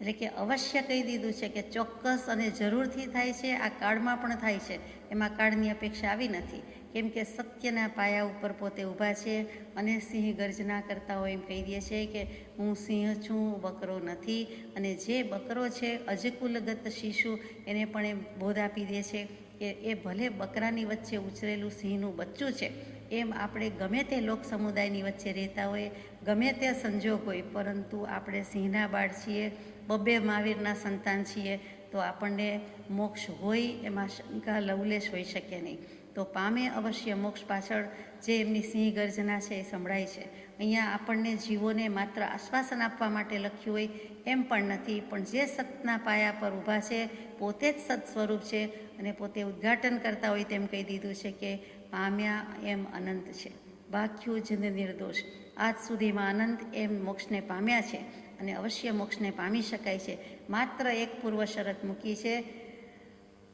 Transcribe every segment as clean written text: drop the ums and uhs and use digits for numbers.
એટલે કે અવશ્ય કહી દીધું છે કે ચોક્કસ અને જરૂરથી થાય છે, આ કાળમાં પણ થાય છે, એમાં કાળની અપેક્ષા આવી નથી. કેમ કે સત્યના પાયા ઉપર પોતે ઊભા છે અને સિંહ ગર્જના કરતા હોય એમ કહી દે છે કે હું સિંહ છું, બકરો નથી. અને જે બકરો છે અજકુલગત શિશુ, એને પણ એમ બોધ આપી દે છે કે એ ભલે બકરાની વચ્ચે ઉછરેલું સિંહનું બચ્ચું છે, એમ આપણે ગમે તે લોક સમુદાયની વચ્ચે રહેતા હોય, ગમે તે સંજોગ હોય, પરંતુ આપણે સિંહના બાળ છીએ, બબ્બે મહાવીરના સંતાન છીએ, તો આપણને મોક્ષ હોય એમાં શંકા લવલેશ હોઈ શકે નહીં. તો પામે અવશ્ય મોક્ષ પાછળ જે એમની સિંહ ગર્જના છે એ સંભળાય છે. અહીંયા આપણને જીવોને માત્ર આશ્વાસન આપવા માટે લખ્યું હોય એમ પણ નથી, પણ જે સતના પાયા પર ઊભા છે, પોતે જ સત સ્વરૂપ છે અને પોતે ઉદ્ઘાટન કરતા હોય તેમ કહી દીધું છે કે પામ્યા એમ અનંત છે, બાક્યું જિંદ નિર્દોષ. આજ સુધીમાં અનંત એમ મોક્ષને પામ્યા છે અને અવશ્ય મોક્ષને પામી શકાય છે. માત્ર એક પૂર્વ શરત મૂકી છે,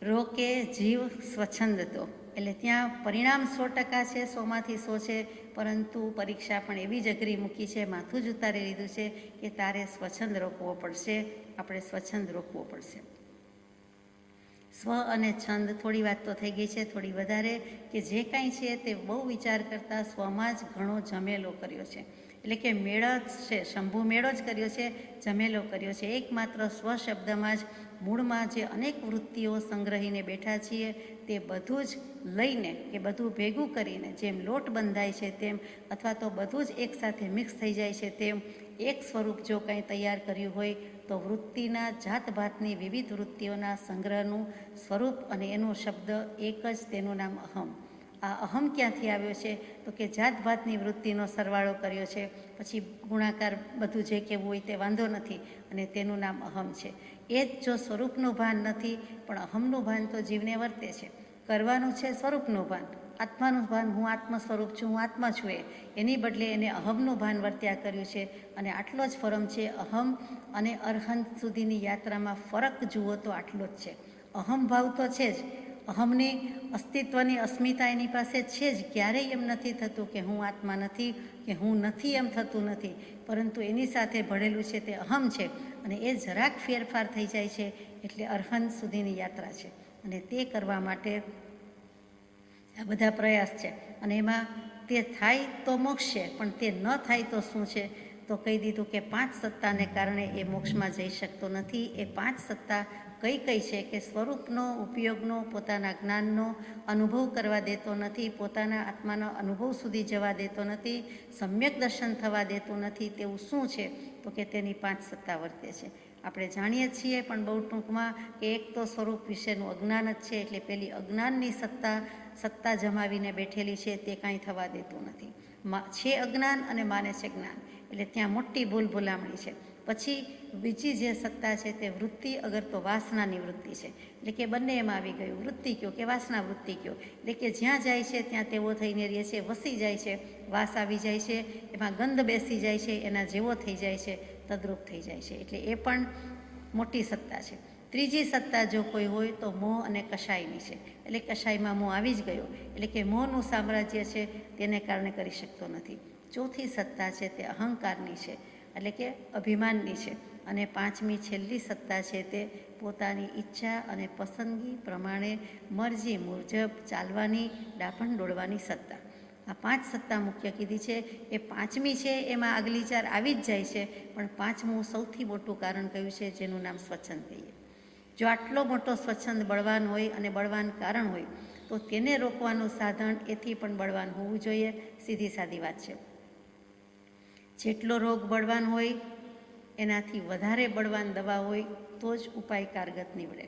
રોકે જીવ સ્વચ્છંદ. તો એટલે ત્યાં પરિણામ 100% છે, 100માંથી 100 છે, પરંતુ પરીક્ષા પણ એવી જ અઘરી મૂકી છે, માથું જ ઉતારી લીધું છે કે તારે સ્વચ્છંદ રોકવો પડશે, આપણે સ્વચ્છંદ રોકવો પડશે. સ્વ અને છંદ થોડી વાત તો થઈ ગઈ છે, થોડી વધારે, કે જે કાંઈ છે તે બહુ વિચાર કરતાં સ્વમાં જ ઘણો જમેલો કર્યો છે. એટલે કે મેળો જ છે, શંભુ મેળો જ કર્યો છે, જમેલો કર્યો છે. એકમાત્ર સ્વ શબ્દમાં જ મૂળમાં જે અનેક વૃત્તિઓ સંગ્રહીને બેઠા છીએ તે બધું જ લઈને કે બધું ભેગું કરીને જેમ લોટ બંધાય છે તેમ, અથવા તો બધું જ એકસાથે મિક્સ થઈ જાય છે તેમ એક સ્વરૂપ જો કંઈ તૈયાર કર્યું હોય તો વૃત્તિના જાતભાતની વિવિધ વૃત્તિઓના સંગ્રહનું સ્વરૂપ અને એનો શબ્દ એક જ, તેનું નામ અહમ. આ અહમ ક્યાંથી આવ્યો છે તો કે જાતભાતની વૃત્તિનો સરવાળો કર્યો છે, પછી ગુણાકાર બધું જે કહેવું હોય તે વાંધો નથી, અને તેનું નામ અહમ છે. એ જ જો સ્વરૂપનું ભાન નથી, પણ અહમનું ભાન તો જીવને વર્તે છે. કરવાનું છે સ્વરૂપનું ભાન, આત્માનું ભાન, હું આત્મ સ્વરૂપ છું, હું આત્મા છું, એની બદલે એને અહમનું ભાન વર્ત્યા કર્યું છે. અને આટલો જ ફરક છે, અહમ અને અરહંત સુધીની યાત્રામાં ફરક જુઓ તો આટલો જ છે. અહમ ભાવ તો છે જ, અહમની અસ્તિત્વની અસ્મિતા એની પાસે છે જ, ક્યારેય એમ નથી થતું કે હું આત્મા નથી, કે હું નથી, એમ થતું નથી, પરંતુ એની સાથે ભળેલું છે તે અહમ છે, અને એ જરાક ફેરફાર થઈ જાય છે એટલે અરહંત સુધીની યાત્રા છે. અને તે કરવા માટે આ બધા પ્રયાસ છે, અને એમાં તે થાય તો મોક્ષ છે, પણ તે ન થાય તો શું છે, તો કહી દીધું કે 5 સત્તાને કારણે એ મોક્ષમાં જઈ શકતો નથી. એ 5 સત્તા કઈ કઈ છે કે સ્વરૂપનો, ઉપયોગનો, પોતાના જ્ઞાનનો અનુભવ કરવા દેતો નથી, પોતાના આત્માનો અનુભવ સુધી જવા દેતો નથી, સમ્યક દર્શન થવા દેતું નથી. તેવું શું છે તો કે તેની 5 સત્તા વર્તે છે. આપણે જાણીએ છીએ પણ બહુ ટૂંકમાં કે એક તો સ્વરૂપ વિશેનું અજ્ઞાન જ છે, એટલે પેલી અજ્ઞાનની સત્તા જમાવીને બેઠેલી છે, તે કાંઈ થવા દેતું નથી. છે અજ્ઞાન અને માને છે જ્ઞાન, એટલે ત્યાં મોટી ભૂલામણી છે. પછી બીજી જે સત્તા છે તે વૃત્તિ, અગર તો વાસનાની વૃત્તિ છે, એટલે કે બંને એમાં આવી ગયું, વૃત્તિ કયો કે વાસના વૃત્તિ કયો, એટલે કે જ્યાં જાય છે ત્યાં તેવો થઈને રહે છે, વસી જાય છે, વાસ આવી જાય છે, એમાં ગંધ બેસી જાય છે, એના જેવો થઈ જાય છે, તદ્રુપ થઈ જાય છે, એટલે એ પણ મોટી સત્તા છે. ત્રીજી સત્તા જો કોઈ હોય તો મોહ અને કશાયની છે, એટલે કશાયમાં મોહ આવી જ ગયો, એટલે કે મોહનું સામ્રાજ્ય છે તેને કારણે કરી શકતો નથી. ચોથી સત્તા છે તે અહંકારની છે, એટલે કે અભિમાનની છે. અને 5મી છેલ્લી સત્તા છે તે પોતાની ઈચ્છા અને પસંદગી પ્રમાણે મરજી મુજબ ચાલવાની, ડાપણ ડોળવાની સત્તા. આ 5 સત્તા મુખ્ય કીધી છે. એ 5મી છે એમાં આગલી 4 આવી જ જાય છે, પણ 5મું સૌથી મોટું કારણ કયું છે, જેનું નામ સ્વચ્છંદ કહીએ. જો આટલો મોટો સ્વચ્છંદ બળવાન હોય અને બળવાન કારણ હોય તો તેને રોકવાનું સાધન એથી પણ બળવાન હોવું જોઈએ. સીધી સાદી વાત છે. જેટલો રોગ બળવાન હોય એનાથી વધારે બળવાન દવા હોય તો જ ઉપાય કારગત નીવડે.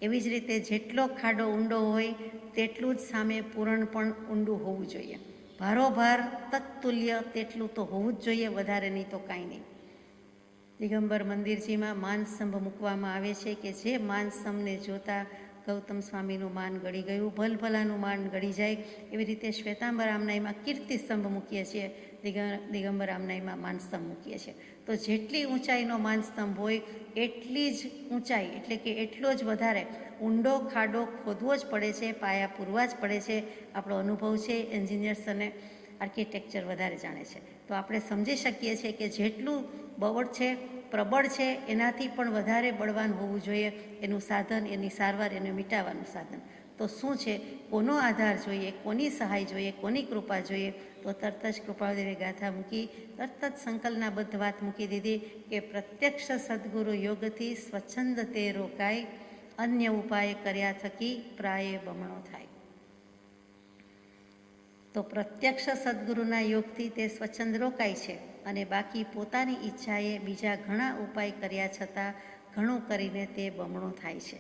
એવી જ રીતે જેટલો ખાડો ઊંડો હોય તેટલું જ સામે પૂરણ પણ ઊંડું હોવું જોઈએ. ભારોભાર તત્તુલ્ય તેટલું તો હોવું જ જોઈએ, વધારે નહીં તો કાંઈ નહીં. દિગંબર મંદિરજીમાં માનસ્તંભ મૂકવામાં આવે છે કે જે માનસ્તંભને જોતા ગૌતમ સ્વામીનું માન ગળી ગયું, ભલભલાનું માન ગળી જાય. એવી રીતે શ્વેતાંબર આમનાઈમાં કીર્તિસ્તંભ મૂકીએ છીએ, દિગંબર આમનાઈમાં માનસ્તંભ મૂકીએ છીએ. તો જેટલી ઊંચાઈનો માનસ્તંભ હોય એટલી જ ઊંચાઈ, એટલે કે એટલો જ વધારે ઊંડો ખાડો ખોદવો જ પડે છે, પાયા પૂરવા જ પડે છે. આપણો અનુભવ છે, એન્જિનિયર્સ અને આર્કિટેક્ચર વધારે જાણે છે, તો આપણે સમજી શકીએ છીએ કે જેટલું બવડ છે પ્રબળ છે એનાથી પણ વધારે બળવાન હોવું જોઈએ, એનું સાધન, એની સારવાર, એને મિટાવવાનું સાધન. તો શું છે, કોનો આધાર જોઈએ, કોની સહાય જોઈએ, કોની કૃપા જોઈએ? તો તરત જ કૃપાળુદેવે ગાથા મૂકી, તરત જ સંકલ્પનાબદ્ધ વાત મૂકી દીધી કે પ્રત્યક્ષ સદગુરુ યોગથી સ્વચ્છંદ તે રોકાય, અન્ય ઉપાય કર્યા થકી પ્રાય બમણો થાય. તો પ્રત્યક્ષ સદગુરુના યોગથી તે સ્વચ્છંદ રોકાય છે અને બાકી પોતાની ઈચ્છાએ બીજા ઘણા ઉપાય કર્યા છતાં ઘણું કરીને તે બમણો થાય છે.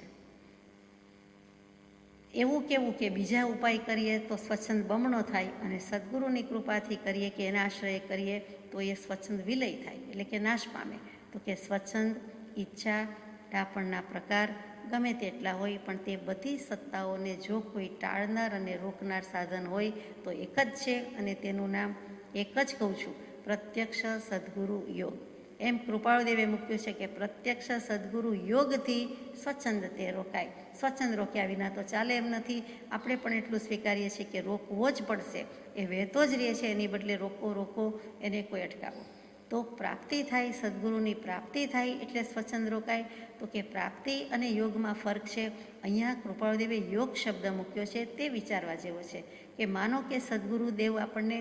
એવું કેવું કે બીજા ઉપાય કરીએ તો સ્વચ્છંદ બમણો થાય અને સદગુરુની કૃપાથી કરીએ કે એના આશ્રય કરીએ તો એ સ્વચ્છંદ વિલય થાય, એટલે કે નાશ પામે. તો કે સ્વચ્છંદ, ઈચ્છા, ડાપણના પ્રકાર ગમે તેટલા હોય, પણ તે બધી સત્તાઓને જો કોઈ ટાળનાર અને રોકનાર સાધન હોય તો એક જ છે, અને તેનું નામ એક જ કહું છું, પ્રત્યક્ષ સદગુરુ યોગ. એમ કૃપાળુદેવે મૂક્યું છે કે પ્રત્યક્ષ સદગુરુ યોગથી સ્વચ્છંદ તે રોકાય. સ્વચ્છંદ રોક્યા વિના તો ચાલે એમ નથી. આપણે પણ એટલું સ્વીકારીએ છીએ કે રોકવો જ પડશે, એ વહેતો જ રહે છે, એની બદલે રોકો એને કોઈ અટકાવો. તો પ્રાપ્તિ થાય, સદગુરુની પ્રાપ્તિ થાય એટલે સ્વચ્છંદ રોકાય. તો કે પ્રાપ્તિ અને યોગમાં ફરક છે. અહીંયા કૃપાળુદેવે યોગ શબ્દ મૂક્યો છે, તે વિચારવા જેવો છે કે માનો કે સદગુરુદેવ આપણને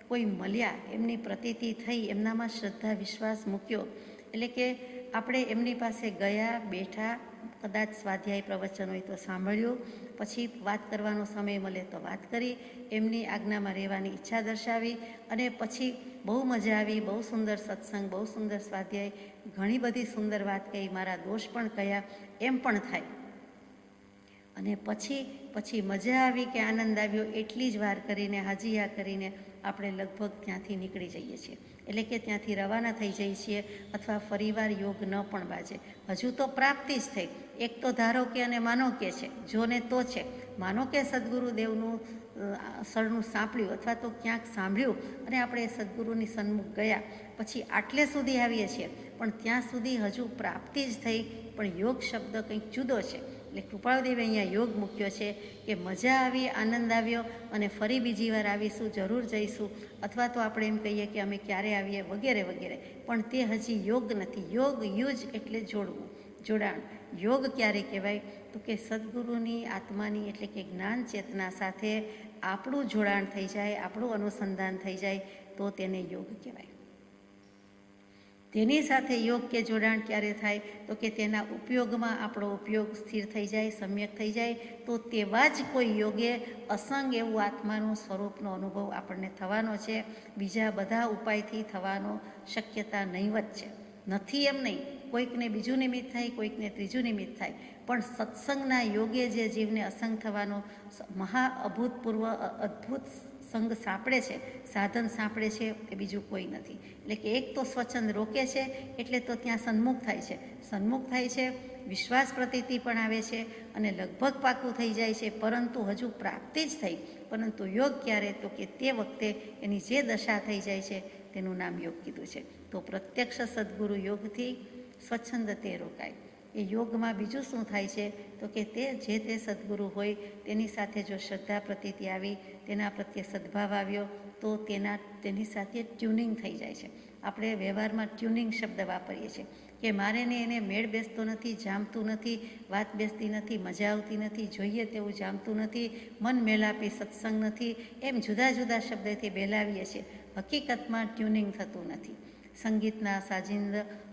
કોઈ મળ્યા, એમની પ્રતીતિ થઈ, એમનામાં શ્રદ્ધા વિશ્વાસ મૂક્યો, એટલે કે આપણે એમની પાસે ગયા, બેઠા, કદાચ સ્વાધ્યાય પ્રવચન હોય તો સાંભળ્યું, પછી વાત કરવાનો સમય મળે તો વાત કરી, એમની આજ્ઞામાં રહેવાની ઈચ્છા દર્શાવી, અને પછી બહુ મજા આવી, બહુ સુંદર સત્સંગ, બહુ સુંદર સ્વાધ્યાય, ઘણી બધી સુંદર વાત કહી, મારા દોષ પણ કહ્યા, એમ પણ થાય. અને પછી મજા આવી કે આનંદ આવ્યો, એટલી જ વાર કરીને, હાજીયા કરીને આપણે લગભગ ત્યાંથી નીકળી જઈએ છીએ, એટલે કે ત્યાંથી રવાના થઈ જઈએ છીએ, અથવા ફરીવાર યોગ ન પણ બાજે. હજુ તો પ્રાપ્તિ જ થઈ. એક તો ધારો કે અને માનો કે છે, જોને તો છે. માનો કે સદગુરુદેવનું સરનું સાંપડ્યું અથવા તો ક્યાંક સાંભળ્યું અને આપણે સદગુરુની સન્મુખ ગયા, પછી આટલે સુધી આવીએ છીએ, પણ ત્યાં સુધી હજુ પ્રાપ્તિ જ થઈ, પણ યોગ શબ્દ કંઈક જુદો છે. એટલે કૃપાળુદેવે અહીંયા યોગ મૂક્યો છે કે મજા આવી, આનંદ આવ્યો, અને ફરી બીજી વાર આવીશું, જરૂર જઈશું, અથવા તો આપણે એમ કહીએ કે અમે ક્યારે આવીએ, વગેરે વગેરે. પણ તે હજી યોગ નથી. યોગ યુજ એટલે જોડવું, જોડાણ. યોગ ક્યારે કહેવાય? તો કે સદગુરુની આત્માની એટલે કે જ્ઞાન ચેતના સાથે આપણું જોડાણ થઈ જાય, આપણું અનુસંધાન થઈ જાય, તો તેને યોગ કહેવાય. તેની સાથે યોગ કે જોડાણ ક્યારે થાય? તો કે તેના ઉપયોગમાં આપણો ઉપયોગ સ્થિર થઈ જાય, સમ્યક થઈ જાય, તો તેવા જ કોઈ યોગે અસંગ એવું આત્માનું સ્વરૂપનો અનુભવ આપણને થવાનો છે. બીજા બધા ઉપાયથી થવાનો શક્યતા નહીવત છે. નથી એમ નહીં, કોઈકને બીજું નિમિત્ત થાય, કોઈકને ત્રીજું નિમિત્ત થાય, પણ સત્સંગના યોગે જે જીવને અસંગ થવાનો મહા અભૂતપૂર્વ અદ્ભુત સંગ સાંપડે છે, સાધન સાંપડે છે, એ બીજું કોઈ નથી. એટલે કે એક તો સ્વચ્છંદ રોકે છે, એટલે તો ત્યાં સન્મુખ થાય છે. સન્મુખ થાય છે, વિશ્વાસ પ્રતીતિ પણ આવે છે, અને લગભગ પાકું થઈ જાય છે, પરંતુ હજુ પ્રાપ્તિ જ થઈ. પરંતુ યોગ ક્યારે? તો કે તે વખતે એની જે દશા થઈ જાય છે તેનું નામ યોગ કીધું છે. તો પ્રત્યક્ષ સદગુરુ યોગથી સ્વચ્છંદ તે રોકાય. એ યોગમાં બીજું શું થાય છે? તો કે તે જે તે સદગુરુ હોય તેની સાથે જો શ્રદ્ધા પ્રતીતિ આવી, તેના પ્રત્યે સદભાવ આવ્યો, તો તેની સાથે ટ્યુનિંગ થઈ જાય છે. આપણે વ્યવહારમાં ટ્યુનિંગ શબ્દ વાપરીએ છીએ કે મારે ને એને મેળ બેસતો નથી, જામતું નથી, વાત બેસતી નથી, મજા આવતી નથી, જોઈએ તેવું જામતું નથી, મન મેલાપી સત્સંગ નથી, એમ જુદા જુદા શબ્દથી બેલાવીએ છીએ. હકીકતમાં ટ્યુનિંગ થતું નથી. સંગીતના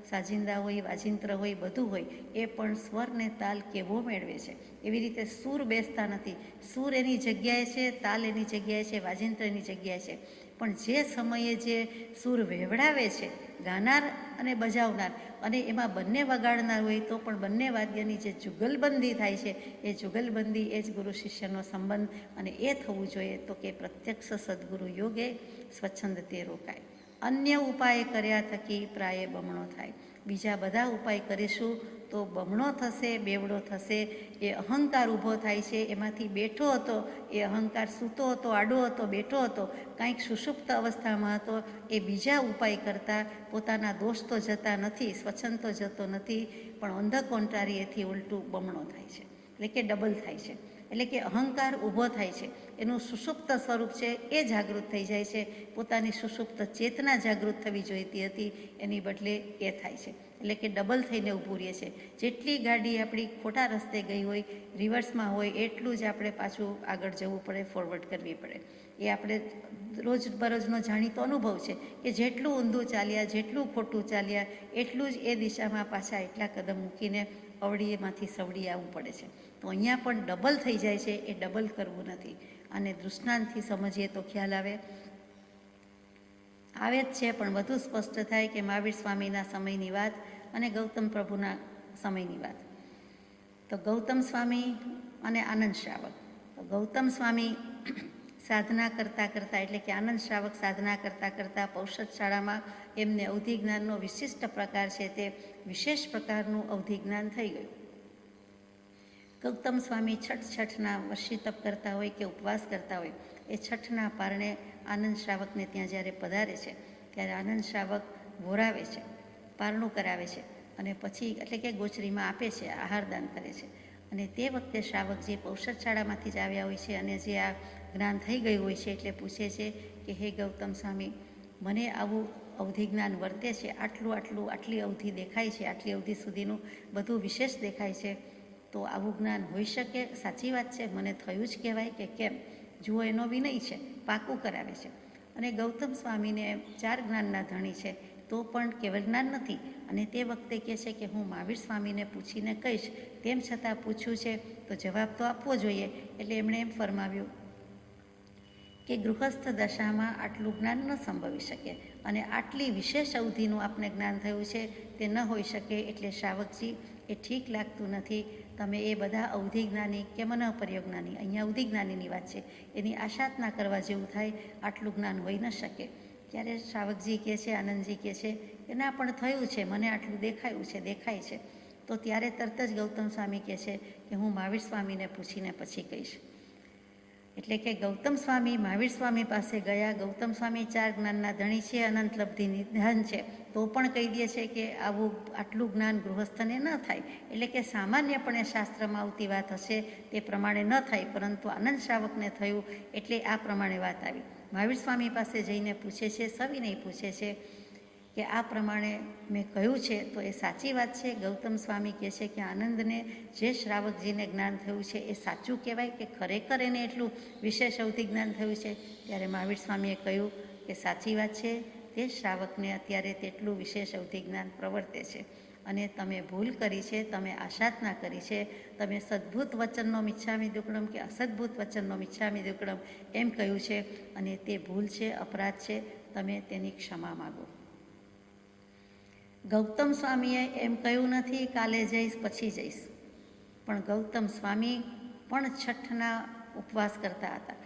સાજિંદા હોય, વાજિંત્ર હોય, બધું હોય, એ પણ સ્વર ને તાલ કેવો મેળવે છે, એવી રીતે સૂર બેસતા નથી. સૂર એની જગ્યાએ છે, તાલ એની જગ્યાએ છે, વાજિંત્ર એની જગ્યાએ છે, પણ જે સમયે જે સૂર વહેવડાવે છે, ગાનાર અને બજાવનાર, અને એમાં બંને વગાડનાર હોય તો પણ બંને વાદ્યની જે જુગલબંધી થાય છે, એ જુગલબંધી એ જ ગુરુ શિષ્યનો સંબંધ, અને એ થવું જોઈએ. તો કે પ્રત્યક્ષ સદગુરુ યોગે સ્વચ્છંદ તે રોકાય, અન્ય ઉપાય કર્યા થકી પ્રાય બમણો થાય. બીજા બધા ઉપાય કરીશું તો બમણો થશે, બેવડો થશે. એ અહંકાર ઊભો થાય છે, એમાંથી બેઠો હતો, એ અહંકાર સૂતો હતો, આડો હતો, બેઠો હતો, કાંઈક સુષુપ્ત અવસ્થામાં હતો, એ બીજા ઉપાય કરતાં પોતાના દોષ તો જતા નથી, સ્વચ્છંદ તો જતો નથી, પણ ઓન ધ કોન્ટ્રારી એથી ઉલટું બમણો થાય છે, એટલે કે ડબલ થાય છે. એટલે કે અહંકાર ઊભો થાય છે, એનું સુષુપ્ત સ્વરૂપ છે એ જાગૃત થઈ જાય છે. પોતાની સુષુપ્ત ચેતના જાગૃત થવી જોઈતી હતી, એની બદલે એ થાય છે. એટલે કે ડબલ થઈને ઊભું રહે છે. જેટલી ગાડી આપણી ખોટા રસ્તે ગઈ હોય, રિવર્સમાં હોય, એટલું જ આપણે પાછું આગળ જવું પડે, ફોરવર્ડ કરવી પડે. એ આપણે રોજબરોજનો જાણીતો અનુભવ છે કે જેટલું ઊંધું ચાલ્યા, જેટલું ખોટું ચાલ્યા, એટલું જ એ દિશામાં પાછા એટલા કદમ મૂકીને અવળીએમાંથી સવડી આવવું પડે છે. તો અહીંયા પણ ડબલ થઈ જાય છે, એ ડબલ કરવું નથી. અને દૃષ્ટાંતથી સમજીએ તો ખ્યાલ આવે જ છે, પણ વધુ સ્પષ્ટ થાય કે મહાવીર સ્વામીના સમયની વાત અને ગૌતમ પ્રભુના સમયની વાત. તો ગૌતમ સ્વામી અને આનંદ શ્રાવક. તો ગૌતમ સ્વામી સાધના કરતાં એટલે કે આનંદ શ્રાવક સાધના કરતાં પૌષદ શાળામાં એમને અવધિ જ્ઞાનનો વિશિષ્ટ પ્રકાર છે તે વિશેષ પ્રકારનું અવધિ જ્ઞાન થઈ ગયું. ગૌતમ સ્વામી છઠના વર્ષી તપ કરતા હોય કે ઉપવાસ કરતા હોય, એ છઠના પારણે આનંદ શ્રાવકને ત્યાં જ્યારે પધારે છે ત્યારે આનંદ શ્રાવક વોરાવે છે, પારણું કરાવે છે અને પછી એટલે કે ગોચરીમાં આપે છે, આહારદાન કરે છે. અને તે વખતે શ્રાવક જે પૌષદ શાળામાંથી જ આવ્યા હોય છે અને જે આ જ્ઞાન થઈ ગયું હોય છે એટલે પૂછે છે કે હે ગૌતમ સ્વામી, મને આવું અવધિ જ્ઞાન વર્તે છે, આટલી અવધિ દેખાય છે, આટલી અવધિ સુધીનું બધું વિશેષ દેખાય છે, તો આવું જ્ઞાન હોઈ શકે? સાચી વાત છે, મને થયું જ કહેવાય કે કેમ? જુઓ, એનો વિનય છે, પાકું કરાવે છે. અને ગૌતમ સ્વામીને 4 જ્ઞાનના ધણી છે, તો પણ કેવળ જ્ઞાન નથી. અને તે વખતે કહે છે કે હું મહાવીર સ્વામીને પૂછીને કહીશ, તેમ છતાં પૂછ્યું છે તો જવાબ તો આપવો જોઈએ. એટલે એમણે એમ ફરમાવ્યું કે ગૃહસ્થ દશામાં આટલું જ્ઞાન ન સંભવી શકે અને આટલી વિશેષ અવધિનું આપને જ્ઞાન થયું છે તે ન હોઈ શકે. એટલે શ્રાવકજી, એ ઠીક લાગતું નથી. તમે એ બધા અવધિ જ્ઞાની કે મનઃપર્યોજ્ઞાની, અહીંયા અવધિ જ્ઞાનીની વાત છે, એની આશા જ ના કરવા જેવું થાય, આટલું જ્ઞાન હોઈ ન શકે. ત્યારે શ્રાવકજી કહે છે, આનંદજી કહે છે કે ના, પણ થયું છે, મને આટલું દેખાય છે. તો ત્યારે તરત જ ગૌતમ સ્વામી કહે છે કે હું મહાવીર સ્વામીને પૂછીને પછી કહીશ. એટલે કે ગૌતમ સ્વામી મહાવીર સ્વામી પાસે ગયા. ગૌતમ સ્વામી 4 જ્ઞાનના ધણી છે, અનંત લબ્ધિ નિધાન છે, તો પણ કહી દે છે કે આટલું જ્ઞાન ગૃહસ્થને ન થાય. એટલે કે સામાન્યપણે શાસ્ત્રમાં આવતી વાત હશે તે પ્રમાણે ન થાય, પરંતુ આનંદ શ્રાવકને થયું એટલે આ પ્રમાણે વાત આવી. મહાવીર સ્વામી પાસે જઈને પૂછે છે, સવિનય પૂછે છે કે આ પ્રમાણે મેં કહ્યું છે તો એ સાચી વાત છે? ગૌતમ સ્વામી કહે છે કે આનંદને જે શ્રાવકજીને જ્ઞાન થયું છે એ સાચું કહેવાય કે ખરેખર એને એટલું વિશેષ અવધિ જ્ઞાન થયું છે? ત્યારે મહાવીર સ્વામીએ કહ્યું કે સાચી વાત છે, તે શ્રાવકને અત્યારે તેટલું વિશેષ અવધિ જ્ઞાન પ્રવર્તે છે. અને તમે ભૂલ કરી છે, તમે આશાતના કરી છે, તમે સદ્ભુત વચનનો મિચ્છામિ દુક્કડમ કે અસદ્ભુત વચનનો મિચ્છામિ દુક્કડમ એમ કહ્યું છે, અને તે ભૂલ છે, અપરાધ છે, તમે તેની ક્ષમા માગો. ગૌતમ સ્વામીએ એમ કહ્યું નથી કાલે જઈશ પછી જઈશ, પણ ગૌતમ સ્વામી પણ છઠના ઉપવાસ કરતા હતા.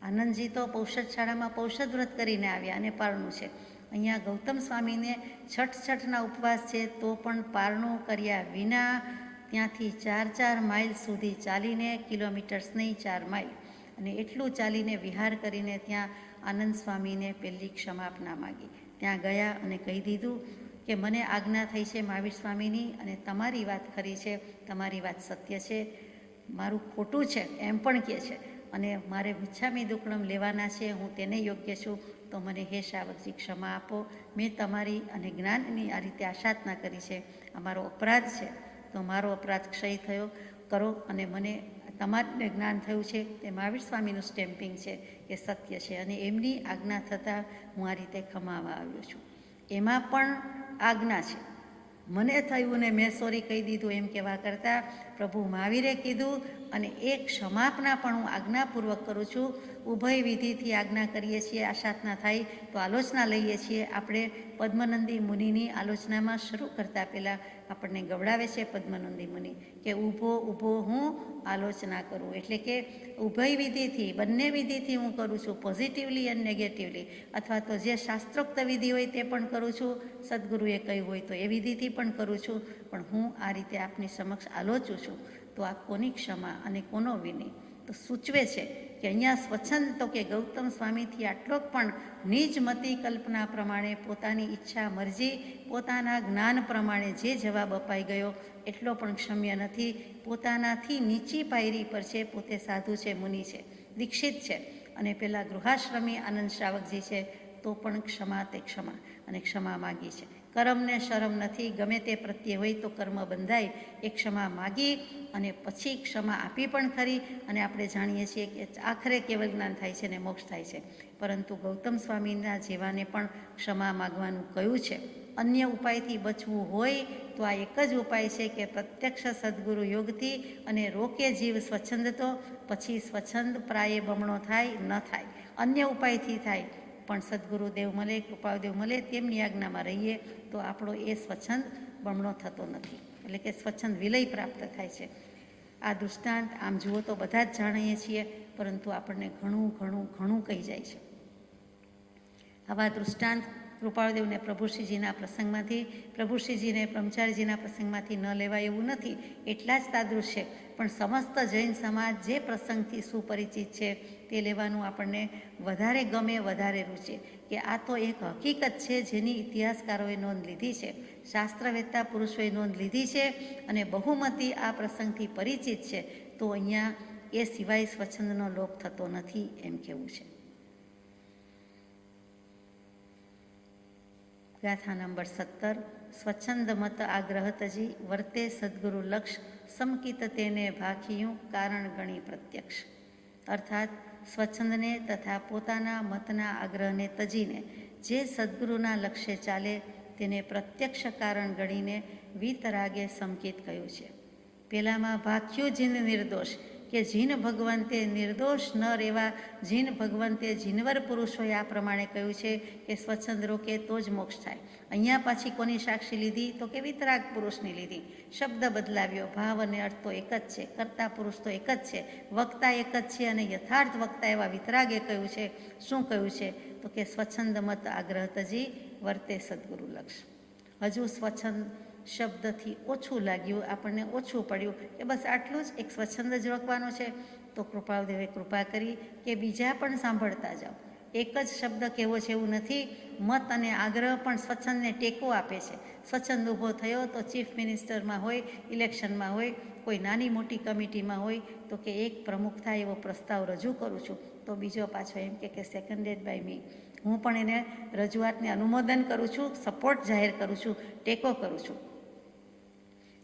આનંદજી તો પૌષદ શાળામાં પૌષદ વ્રત કરીને આવ્યા અને પારણું છે. અહીંયા ગૌતમ સ્વામીને છઠના ઉપવાસ છે, તો પણ પારણું કર્યા વિના ત્યાંથી 4 માઇલ સુધી ચાલીને, કિલોમીટર્સ નહીં 4 માઇલ, અને એટલું ચાલીને વિહાર કરીને ત્યાં આનંદ સ્વામીને પહેલી ક્ષમાપના માગી. ત્યાં ગયા અને કહી દીધું કે મને આજ્ઞા થઈ છે મહાવીર સ્વામીની, અને તમારી વાત ખરી છે, તમારી વાત સત્ય છે, મારું ખોટું છે એમ પણ કહે છે, અને મારે મિચ્છામિ દુક્કડમ લેવાના છે, હું તેને યોગ્ય છું, તો મને હે શ્રાવકજી ક્ષમા આપો. મેં તમારી અને જ્ઞાનની આ રીતે આશાતના કરી છે, આ મારો અપરાધ છે, તો મારો અપરાધ ક્ષય થયો કરો, અને મને તમારને જ્ઞાન થયું છે તે મહાવીર સ્વામીનું સ્ટેમ્પિંગ છે કે સત્ય છે, અને એમની આજ્ઞા થતાં હું આ રીતે ખમાવા આવ્યો છું. એમાં પણ આજ્ઞા છે. મને થયું ને મેં સોરી કહી દીધું એમ કહેવા કરતાં પ્રભુ મહાવીરે કીધું, અને એ ક્ષમાપના પણ હું આજ્ઞાપૂર્વક કરું છું. ઉભય વિધિથી આજ્ઞા કરીએ છીએ, આશાતના થાય તો આલોચના લઈએ છીએ. આપણે પદ્મનંદી મુનિની આલોચનામાં શરૂ કરતાં પહેલાં આપણને ગવડાવે છે પદ્મનંદી મુનિ કે ઊભો હું આલોચના કરું. એટલે કે ઉભય વિધિથી, બંને વિધિથી હું કરું છું, પોઝિટિવલી અને નેગેટિવલી, અથવા તો જે શાસ્ત્રોક્ત વિધિ હોય તે પણ કરું છું, સદગુરુએ કહ્યું હોય તો એ વિધિથી પણ કરું છું, પણ હું આ રીતે આપની સમક્ષ આલોચું છું. તો આ કોની ક્ષમા અને કોનો વિનય? તો સૂચવે છે કે અહીંયા સ્વચ્છંદ તો કે ગૌતમ સ્વામીથી આટલો પણ નિજમતી કલ્પના પ્રમાણે, પોતાની ઈચ્છા મરજી, પોતાના જ્ઞાન પ્રમાણે જે જવાબ અપાઈ ગયો એટલો પણ ક્ષમ્ય નથી. પોતાનાથી નીચી પાયરી પર છે, પોતે સાધુ છે, મુનિ છે, દીક્ષિત છે, અને પેલા ગૃહાશ્રમી આનંદ શ્રાવકજી છે, તો પણ ક્ષમા તે ક્ષમા, અને ક્ષમા માગી છે. કર્મને શરમ નથી, ગમે તે પ્રત્યે હોય તો કર્મ બંધાય એ ક્ષમા માગી અને પછી ક્ષમા આપી પણ ખરી. અને આપણે જાણીએ છીએ કે આખરે કેવલ જ્ઞાન થાય છે ને મોક્ષ થાય છે. પરંતુ ગૌતમ સ્વામીના જેવાને પણ ક્ષમા માગવાનું કહ્યું છે. અન્ય ઉપાયથી બચવું હોય તો આ એક જ ઉપાય છે કે પ્રત્યક્ષ સદગુરુ યોગથી અને રોકે જીવ સ્વચ્છંદ, તો પછી સ્વચ્છંદ પ્રાય બમણો થાય ન થાય. અન્ય ઉપાયથી થાય પણ સદગુરુદેવ મળે, કૃપાદેવ મળે, તેમની આજ્ઞામાં રહીએ તો આપણો એ સ્વચ્છંદ બમણો થતો નથી, એટલે કે સ્વચ્છંદ વિલય પ્રાપ્ત થાય છે. આ દૃષ્ટાંત આમ જુઓ તો બધા જ જાણીએ છીએ, પરંતુ આપણને ઘણું ઘણું ઘણું કહી જાય છે. આવા દૃષ્ટાંત કૃપાળદેવને પ્રભુશ્રીજીના પ્રસંગમાંથી, પ્રભુશ્રીજીને બ્રહ્મચારીજીના પ્રસંગમાંથી ન લેવાય એવું નથી, એટલા જ તાદૃશ છે. પણ સમસ્ત જૈન સમાજ જે પ્રસંગથી સુપરિચિત છે તે લેવાનું આપણને વધારે ગમે, વધારે રૂચે, કે આ તો એક હકીકત છે જેની ઇતિહાસકારોએ નોંધ લીધી છે, શાસ્ત્રવેત્તા પુરુષોએ નોંધ લીધી છે અને બહુમતી આ પ્રસંગથી પરિચિત છે. તો અહીંયા એ સિવાય સ્વચ્છંદનો લોપ થતો નથી એમ કહેવું છે. ગાથા નંબર 17. સ્વચ્છંદ મત આગ્રહતજી વર્તે સદગુરુ લક્ષ સમકિત તેને ભાખિયું કારણ ગણી પ્રત્યક્ષ. અર્થાત સ્વચ્છંદને તથા પોતાના મતના આગ્રહને તજીને જે સદગુરુના લક્ષ્ય ચાલે તેને પ્રત્યક્ષ કારણ ગણીને વિતરાગે સમકિત કહ્યું છે. પહેલામાં ભાખ્યું જીન નિર્દોષ, કે જીન ભગવંતે નિર્દોષ ન રહેવા, જીન ભગવંતે જીનવર પુરુષોએ આ પ્રમાણે કહ્યું છે કે સ્વચ્છંદ રોકે તો જ મોક્ષ થાય. અહીંયા પાછી કોની સાક્ષી લીધી? તો કે વિતરાગ પુરુષની લીધી. શબ્દ બદલાવ્યો, ભાવ અને અર્થ તો એક જ છે, કર્તા પુરુષ તો એક જ છે, વક્તા એક જ છે અને યથાર્થ વક્તા એવા વિતરાગે કહ્યું છે. શું કહ્યું છે? તો કે સ્વચ્છંદ મત આગ્રહતજી વર્તે સદગુરુ લક્ષ. હજુ સ્વચ્છંદ શબ્દથી ઓછું લાગ્યું, આપણને ઓછું પડ્યું કે બસ આટલું જ, એક સ્વચ્છંદ જ રોકવાનો છે. તો કૃપાળદેવે કૃપા કરી કે બીજા પણ સાંભળતા જાઓ. એક જ શબ્દ કહેવો છે એવું નથી. મત અને આગ્રહ પણ સ્વચ્છંદને ટેકો આપે છે. સ્વચ્છંદ ઊભો થયો તો ચીફ મિનિસ્ટરમાં હોય, ઇલેક્શનમાં હોય, કોઈ નાની મોટી કમિટીમાં હોય તો કે એક પ્રમુખ થાય એવો પ્રસ્તાવ રજૂ કરું છું તો બીજો પાછો એમ કે સેકન્ડેડ બાય મી, હું પણ એને રજૂઆતને અનુમોદન કરું છું, સપોર્ટ જાહેર કરું છું, ટેકો કરું છું.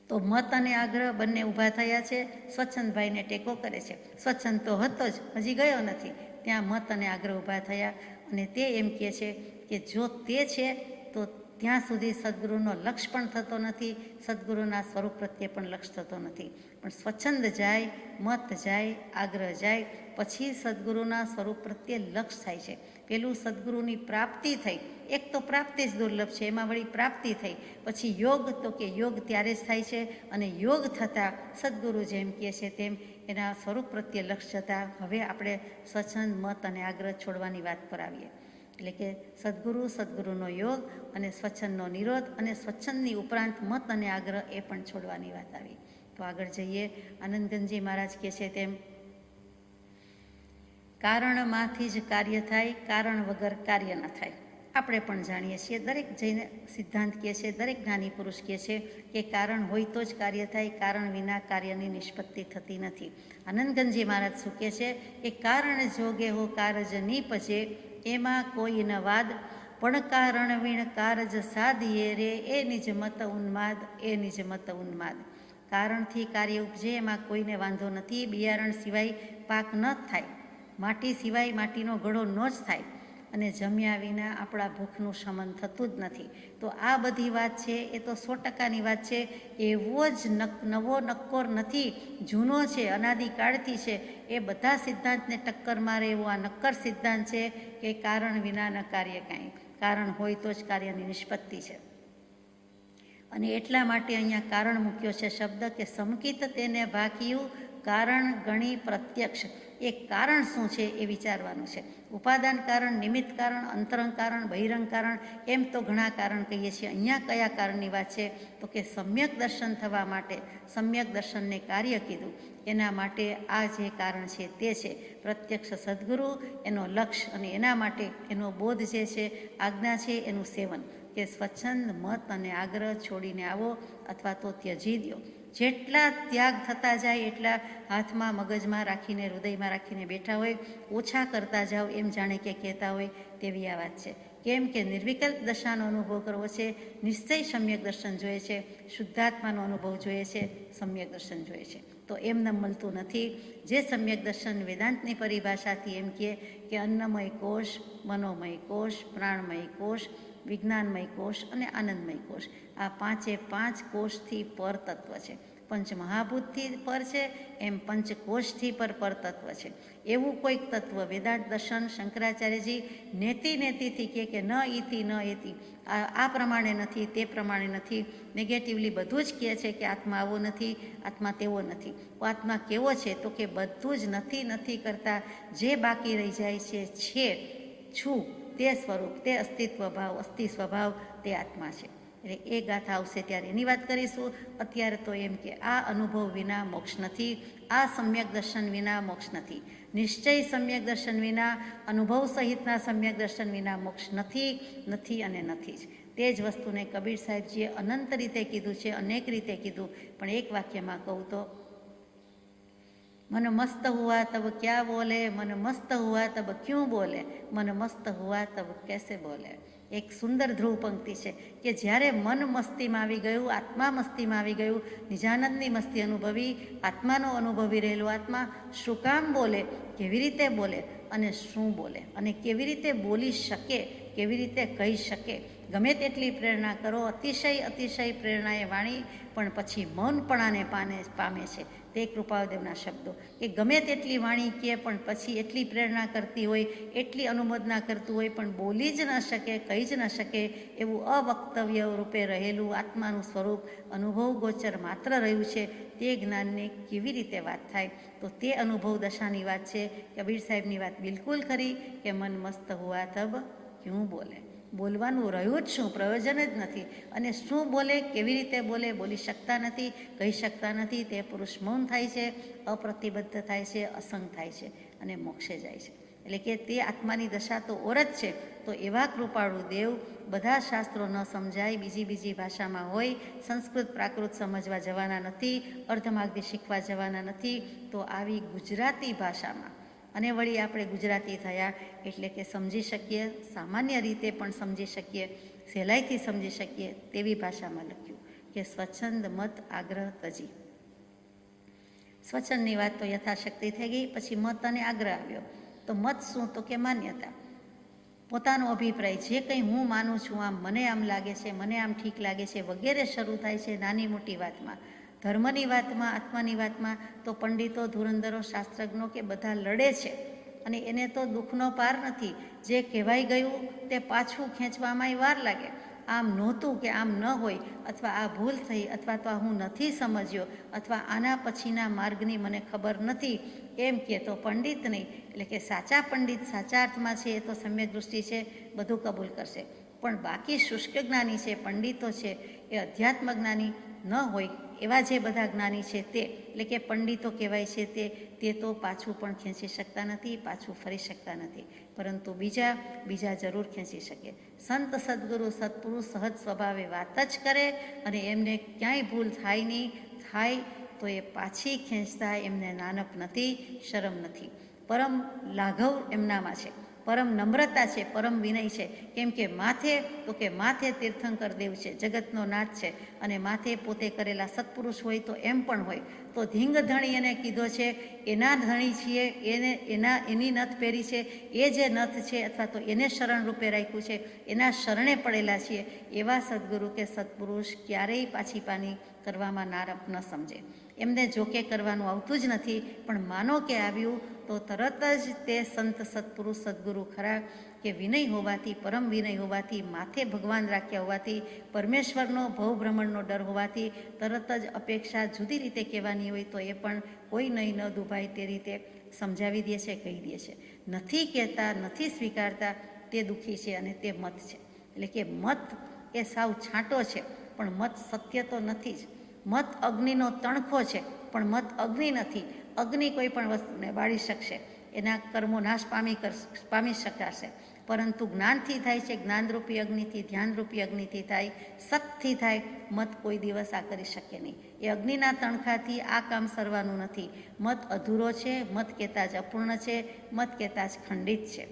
તો મત અને આગ્રહ બંને ઊભા થયા છે, સ્વચ્છંદભાઈને ટેકો કરે છે. સ્વચ્છંદ તો હતો જ, હજી ગયો નથી, ત્યાં મત અને આગ્રહ ઊભા થયા અને તે એમ કહે છે કે જો તે છે તો ત્યાં સુધી સદગુરુનો લક્ષ પણ થતો નથી, સદગુરુના સ્વરૂપ પ્રત્યે પણ લક્ષ થતો નથી. પણ સ્વચ્છંદ જાય, મત જાય, આગ્રહ જાય, પછી સદગુરુના સ્વરૂપ પ્રત્યે લક્ષ થાય છે. પેલું સદગુરુની પ્રાપ્તિ થઈ, એક તો પ્રાપ્તિ જ દુર્લભ છે, એમાં વળી પ્રાપ્તિ થઈ, પછી યોગ, તો કે યોગ ત્યારે જ થાય છે અને યોગ થતાં સદગુરુ જેમ કહે છે તેમ એના સ્વરૂપ પ્રત્યે લક્ષ જતાં હવે આપણે સ્વચ્છંદ, મત અને આગ્રહ છોડવાની વાત પર આવીએ. એટલે કે સદગુરુ, સદગુરુનો યોગ અને સ્વચ્છંદનો નિરોધ અને સ્વચ્છંદની ઉપરાંત મત અને આગ્રહ એ પણ છોડવાની વાત આવી. તો આગળ જઈએ. આનંદગંજી મહારાજ કહે છે તેમ કારણમાંથી જ કાર્ય થાય, કારણ વગર કાર્ય ન થાય. આપણે પણ જાણીએ છીએ, દરેક જૈન સિદ્ધાંત કહે છે, દરેક જ્ઞાની પુરુષ કહે છે કે કારણ હોય તો જ કાર્ય થાય, કારણ વિના કાર્યની નિષ્પત્તિ થતી નથી. આનંદગંજી મહારાજ શું કહે છે કે કારણ જોગે હો કારજ નીપજે, એમાં કોઈ ન વાદ, પણ કારણ વીણ કારજ સાધીએ રે, એ નિજ મત ઉન્માદ, એ નિજ મત ઉન્માદ. કારણથી કાર્ય ઉપજે એમાં કોઈને વાંધો નથી. બિયારણ સિવાય પાક ન થાય, માટી સિવાય માટીનો ઘડો ન જ થાય અને જમ્યા વિના આપણા ભૂખનું શમન થતું જ નથી. તો આ બધી વાત છે એ તો 100%ની વાત છે. એવો જ નવો નક્કોર નથી, જૂનો છે, અનાદિકાળથી છે. એ બધા સિદ્ધાંતને ટક્કર મારે એવો આ નક્કર સિદ્ધાંત છે કે કારણ વિના ન કાર્ય કાંઈ, કારણ હોય તો જ કાર્યની નિષ્પત્તિ છે. અને એટલા માટે અહીંયા કારણ મૂક્યો છે શબ્દ કે સમકિત તેને ભાખિયું કારણ ગણી પ્રત્યક્ષ. એ કારણ શું છે એ વિચારવાનું છે. ઉપાદાન કારણ, નિમિત્ત કારણ, અંતરંગ કારણ, બહિરંગ કારણ, એમ તો ઘણા કારણ કહીએ છીએ. અહીંયા કયા કારણની વાત છે? તો કે સમ્યક દર્શન થવા માટે, સમ્યક દર્શનને કાર્ય કીધું, એના માટે આ જે કારણ છે તે છે પ્રત્યક્ષ સદગુરુ, એનો લક્ષ્ય અને એના માટે એનો બોધ જે છે, આજ્ઞા છે, એનું સેવન. કે સ્વચ્છંદ, મત અને આગ્રહ છોડીને આવો અથવા તો ત્યજી દો. જેટલા ત્યાગ થતા જાય એટલા હાથમાં મગજમાં રાખીને હૃદયમાં રાખીને બેઠા હોય, ઓછા કરતા જાઓ એમ જાણે કે કહેતા હોય તેવી આ વાત છે. કેમ કે નિર્વિકલ્પ દશાનો અનુભવ કરવો છે, નિશ્ચય સમ્યક દર્શન જોઈએ છે, શુદ્ધાત્માનો અનુભવ જોઈએ છે, સમ્યક દર્શન જોઈએ છે. તો એમને મળતું નથી. જે સમ્યક દર્શન વેદાંતની પરિભાષાથી એમ કહે કે અન્નમય કોષ, મનોમય કોષ, પ્રાણમય કોષ, વિજ્ઞાનમય કોષ અને આનંદમય કોષ, આ પાંચે પાંચ કોષથી પર તત્વ છે. પંચ મહાભૂતથી પર છે એમ પંચકોષથી પર તત્વ છે. એવું કોઈક તત્વ વેદાંત દર્શન શંકરાચાર્યજી નેતિથી કે ન ઈથી ન એથી, આ પ્રમાણે નથી, તે પ્રમાણે નથી, નેગેટિવલી બધું જ કહે છે કે આત્મા આવો નથી, આત્મા તેવો નથી. આત્મા કેવો છે તો કે બધું જ નથી કરતાં જે બાકી રહી જાય છે છું તે સ્વરૂપ, તે અસ્તિત્વ ભાવ, અસ્થિ સ્વભાવ તે આત્મા છે. એટલે એ ગાથા આવશે ત્યારે એની વાત કરીશું. અત્યારે તો એમ કે આ અનુભવ વિના મોક્ષ નથી, આ સમ્યક દર્શન વિના મોક્ષ નથી, નિશ્ચય સમ્યક દર્શન વિના, અનુભવ સહિતના સમ્યક દર્શન વિના મોક્ષ નથી અને નથી જ. તે જ વસ્તુને કબીર સાહેબજીએ અનંત રીતે કીધું છે, અનેક રીતે કીધું, પણ એક વાક્યમાં કહું તો मन मस्त हुआ तब क्या बोले, मन मस्त हुआ तब क्यों बोले, मन मस्त हुआ तब कैसे बोले. એક સુંદર ધ્રુવ પંક્તિ છે કે જ્યારે મન મસ્તીમાં આવી ગયું, આત્મા મસ્તીમાં આવી ગયું, નિજાનંદની મસ્તી અનુભવી, આત્માનો અનુભવી રહેલો આત્મા શું કામ બોલે, કેવી રીતે બોલે અને શું બોલે અને કેવી રીતે બોલી શકે, કેવી રીતે કહી શકે. ગમે તેટલી પ્રેરણા કરો, અતિશય પ્રેરણાએ વાણી પણ પછી મૌનપણાને પામે છે. તે કૃપાદેવના શબ્દો કે ગમે તેટલી વાણી કહે પણ પછી એટલી પ્રેરણા કરતી હોય, એટલી અનુમોદના કરતું હોય પણ બોલી જ ન શકે, કહી જ ન શકે એવું અવક્તવ્ય રૂપે રહેલું આત્માનું સ્વરૂપ અનુભવ ગોચર માત્ર રહ્યું છે. તે જ્ઞાનને કેવી રીતે વાત થાય? તો તે અનુભવ દશાની વાત છે. કબીર સાહેબની વાત બિલકુલ ખરી કે મન મસ્ત હુઆ તબ ક્યું બોલે. બોલવાનું રહ્યું જ શું, પ્રયોજન જ નથી. અને શું બોલે, કેવી રીતે બોલે, બોલી શકતા નથી, કહી શકતા નથી. તે પુરુષ મૌન થાય છે, અપ્રતિબદ્ધ થાય છે, અસંગ થાય છે અને મોક્ષે જાય છે. એટલે કે તે આત્માની દશા તો ઓર જ છે. તો એવા કૃપાળુ દેવ, બધા શાસ્ત્રો ન સમજાય, બીજી ભાષામાં હોય, સંસ્કૃત પ્રાકૃત સમજવા જવાના નથી, અર્ધમાર્ગી શીખવા જવાના નથી. તો આવી ગુજરાતી ભાષામાં, અને વળી આપણે ગુજરાતી થયા એટલે કે સમજી શકીએ, સામાન્ય રીતે પણ સમજી શકીએ, સહેલાઈથી સમજી શકીએ તેવી ભાષામાં લખ્યું કે સ્વચ્છંદ મત આગ્રહ તજી. સ્વચ્છંદની વાત તો યથાશક્તિ થઈ ગઈ. પછી મત અને આગ્રહ આવ્યો. તો મત શું? તો કે માન્યતા, પોતાનો અભિપ્રાય, જે કંઈ હું માનું છું, આમ મને આમ લાગે છે, મને આમ ઠીક લાગે છે વગેરે શરૂ થાય છે નાની મોટી વાતમાં. ધર્મની વાતમાં, આત્માની વાતમાં તો પંડિતો, ધુરંધરો, શાસ્ત્રજ્ઞો કે બધા લડે છે અને એને તો દુઃખનો પાર નથી. જે કહેવાઈ ગયું તે પાછું ખેંચવામાં વાર લાગે. આમ નહોતું કે આમ ન હોય, અથવા આ ભૂલ થઈ, અથવા તો હું નથી સમજ્યો, અથવા આના પછીના માર્ગની મને ખબર નથી એમ કે તો પંડિત નહીં. એટલે કે સાચા પંડિત સાચા અર્થમાં છે એ તો સમ્યક દૃષ્ટિ છે, બધું કબૂલ કરશે. પણ બાકી શુષ્ક જ્ઞાની છે, પંડિતો છે, એ અધ્યાત્મ જ્ઞાની ન હોય એવા જે બધા જ્ઞાની છે તે, એટલે કે પંડિતો કહેવાય છે તે તો પાછું પણ ખેંચી શકતા નથી, પાછું ફરી શકતા નથી. પરંતુ બીજા જરૂર ખેંચી શકે. સંત સદગુરુ સત્પુરુષ સહજ સ્વભાવે વાત જ કરે અને એમને ક્યાંય ભૂલ થાય નહીં, થાય તો એ પાછી ખેંચતા એમને નાનપ નથી, શરમ નથી. પરમ લાઘવ એમનામાં છે, પરમ નમ્રતા છે, પરમ વિનય છે. કેમ કે માથે તીર્થંકર દેવ છે, જગતનો નાથ છે, અને માથે પોતે કરેલા સત્પુરુષ હોય તો એમ પણ હોય. તો ધીંગ ધણી એને કીધો છે, એના ધણી છીએ, એની નથ પહેરી છે, એ જે નથ છે અથવા તો એને શરણ રૂપે રાખ્યું છે, એના શરણે પડેલા છીએ. એવા સદગુરુ કે સત્પુરુષ ક્યારેય પાછી પાની કરવામાં નારપ ન સમજે. એમને જોકે કરવાનું આવતું જ નથી, પણ માનો કે આવ્યું તો તરત જ તે સંત સત્પુરુષ સદગુરુ ખરા કે વિનય હોવાથી, પરમ વિનય હોવાથી, માથે ભગવાન રાખ્યા હોવાથી, પરમેશ્વરનો ભવભ્રમણનો ડર હોવાથી તરત જ અપેક્ષા જુદી રીતે કહેવાની હોય તો એ પણ કોઈ નહીં ન દુભાય તે રીતે સમજાવી દે છે, કહી દે છે. નથી કહેતા, નથી સ્વીકારતા તે દુઃખી છે અને તે મત છે. એટલે કે મત એ સાવ છાંટો છે, પણ મત સત્ય તો નથી જ. મત અગ્નિનો તણખો છે, પણ મત અગ્નિ નથી. અગ્નિ કોઈ પણ વસ્તુને બાળી શકશે, એના કર્મો નાશ પામી શકાશે, પરંતુ જ્ઞાનથી થાય છે, જ્ઞાનરૂપી અગ્નિથી, ધ્યાનરૂપી અગ્નિથી થાય, સતથી થાય. મત કોઈ દિવસ આ કરી શકે નહીં. એ અગ્નિના તણખાથી આ કામ સરવાનું નથી. મત અધૂરો છે, મત કહેતા જ અપૂર્ણ છે, મત કહેતા જ ખંડિત છે.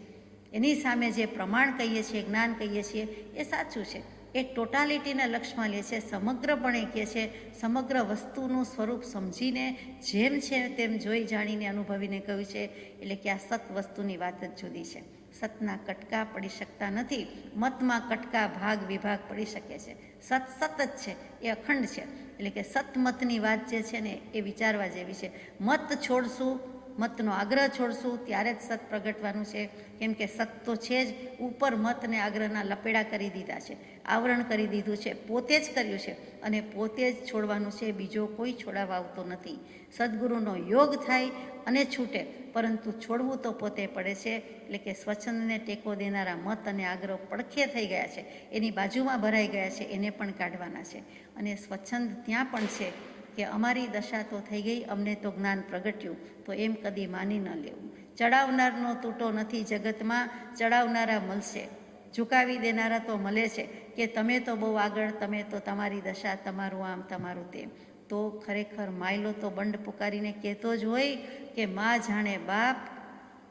એની સામે જે પ્રમાણ કહીએ છીએ, જ્ઞાન કહીએ છીએ, એ સાચું છે. એ ટોટાલિટીના લક્ષમાં લે છે, સમગ્રપણે કહે છે, સમગ્ર વસ્તુનું સ્વરૂપ સમજીને જેમ છે તેમ જોઈ જાણીને અનુભવીને કહ્યું છે. એટલે કે આ સત વસ્તુની વાત જ જુદી છે. સતના કટકા પડી શકતા નથી, મતમાં કટકા ભાગ વિભાગ પડી શકે છે. સત સત જ છે, એ અખંડ છે. એટલે કે સતમતની વાત જે છે ને એ વિચારવા જેવી છે. મત છોડશું, મતનો આગ્રહ છોડશું ત્યારે જ સત પ્રગટવાનું છે. કેમ કે સત તો છે જ, ઉપર મતને આગ્રહના લપેડા કરી દીધા છે, આવરણ કરી દીધું છે, પોતે જ કર્યું છે અને પોતે જ છોડવાનું છે. બીજો કોઈ છોડાવવા આવતો નથી. સદગુરુનો યોગ થાય અને છૂટે, પરંતુ છોડવું તો પોતે પડે છે. એટલે કે સ્વચ્છંદને ટેકો દેનારા મત અને આગ્રહ પડખે થઈ ગયા છે, એની બાજુમાં ભરાઈ ગયા છે, એને પણ કાઢવાના છે. અને સ્વચ્છંદ ત્યાં પણ છે કે અમારી દશા તો થઈ ગઈ, અમને તો જ્ઞાન પ્રગટ્યું, તો એમ કદી માની ન લેવું. ચડાવનારનો તૂટો નથી જગતમાં, ચડાવનારા મળશે. ઝુકાવી દેનારા તો મળે છે કે તમે તો બહુ આગળ, તમે તો તમારી દશા, તમારું આમ, તમારું તેમ. તો ખરેખર માયલો તો બંડ પુકારીને કહેતો જ હોય કે મા જાણે બાપ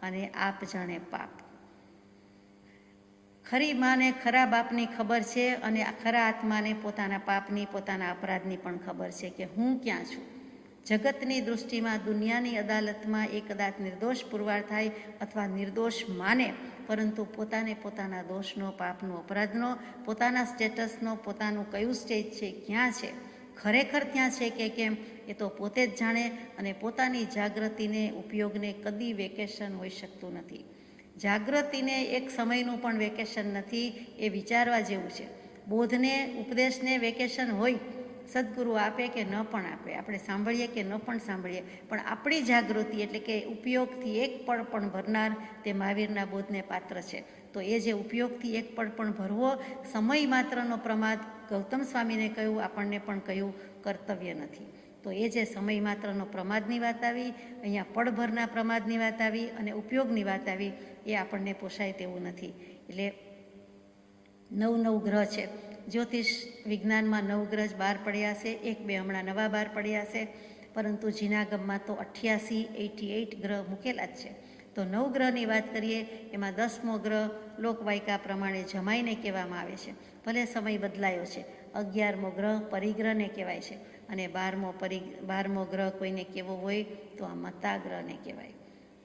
અને આપ જાણે પાપ. ખરી માને ખરા બાપની ખબર છે અને ખરા આત્માને પોતાના પાપની, પોતાના અપરાધની પણ ખબર છે કે હું ક્યાં છું. જગતની દૃષ્ટિમાં, દુનિયાની અદાલતમાં એ કદાચ નિર્દોષ પુરવાર થાય અથવા નિર્દોષ માને, પરંતુ પોતાને પોતાના દોષનો, પાપનો, અપરાધનો, પોતાના સ્ટેટસનો, પોતાનું કયું સ્ટેજ છે, ક્યાં છે, ખરેખર ત્યાં છે કે કેમ, એ તો પોતે જ જાણે. અને પોતાની જાગૃતિને, ઉપયોગને કદી વેકેશન હોઈ શકતું નથી. જાગૃતિને એક સમયનું પણ વેકેશન નથી. એ વિચારવા જેવું છે. બોધને, ઉપદેશને વેકેશન હોય, સદગુરુ આપે કે ન પણ આપે, આપણે સાંભળીએ કે ન પણ સાંભળીએ, પણ આપણી જાગૃતિ એટલે કે ઉપયોગથી એક પળ પણ ભરનાર તે મહાવીરના બોધને પાત્ર છે. તો એ જે ઉપયોગથી એક પળ પણ ભરવો, સમય માત્રનો પ્રમાદ, ગૌતમ સ્વામીને કહ્યું, આપણને પણ કહ્યું, કર્તવ્ય નથી. તો એ જે સમય માત્રનો પ્રમાદની વાત આવી, અહીંયા પળભરના પ્રમાદની વાત આવી અને ઉપયોગની વાત આવી, એ આપણને પોસાય તેવું નથી. એટલે 9 ગ્રહ છે. જ્યોતિષ વિજ્ઞાનમાં 9 ગ્રહ બહાર પડ્યા છે, 1-2 હમણાં નવા બહાર પડ્યા છે, પરંતુ જીનાગમમાં તો 88 ગ્રહ મૂકેલા જ છે. તો 9 ગ્રહની વાત કરીએ, એમાં 10મો ગ્રહ લોકવાયકા પ્રમાણે જમાઈને કહેવામાં આવે છે. ભલે સમય બદલાયો છે. 11મો ગ્રહ પરિગ્રહને કહેવાય છે અને 12મો ગ્રહ કોઈને કહેવો હોય તો આ મતાગ્રહને કહેવાય.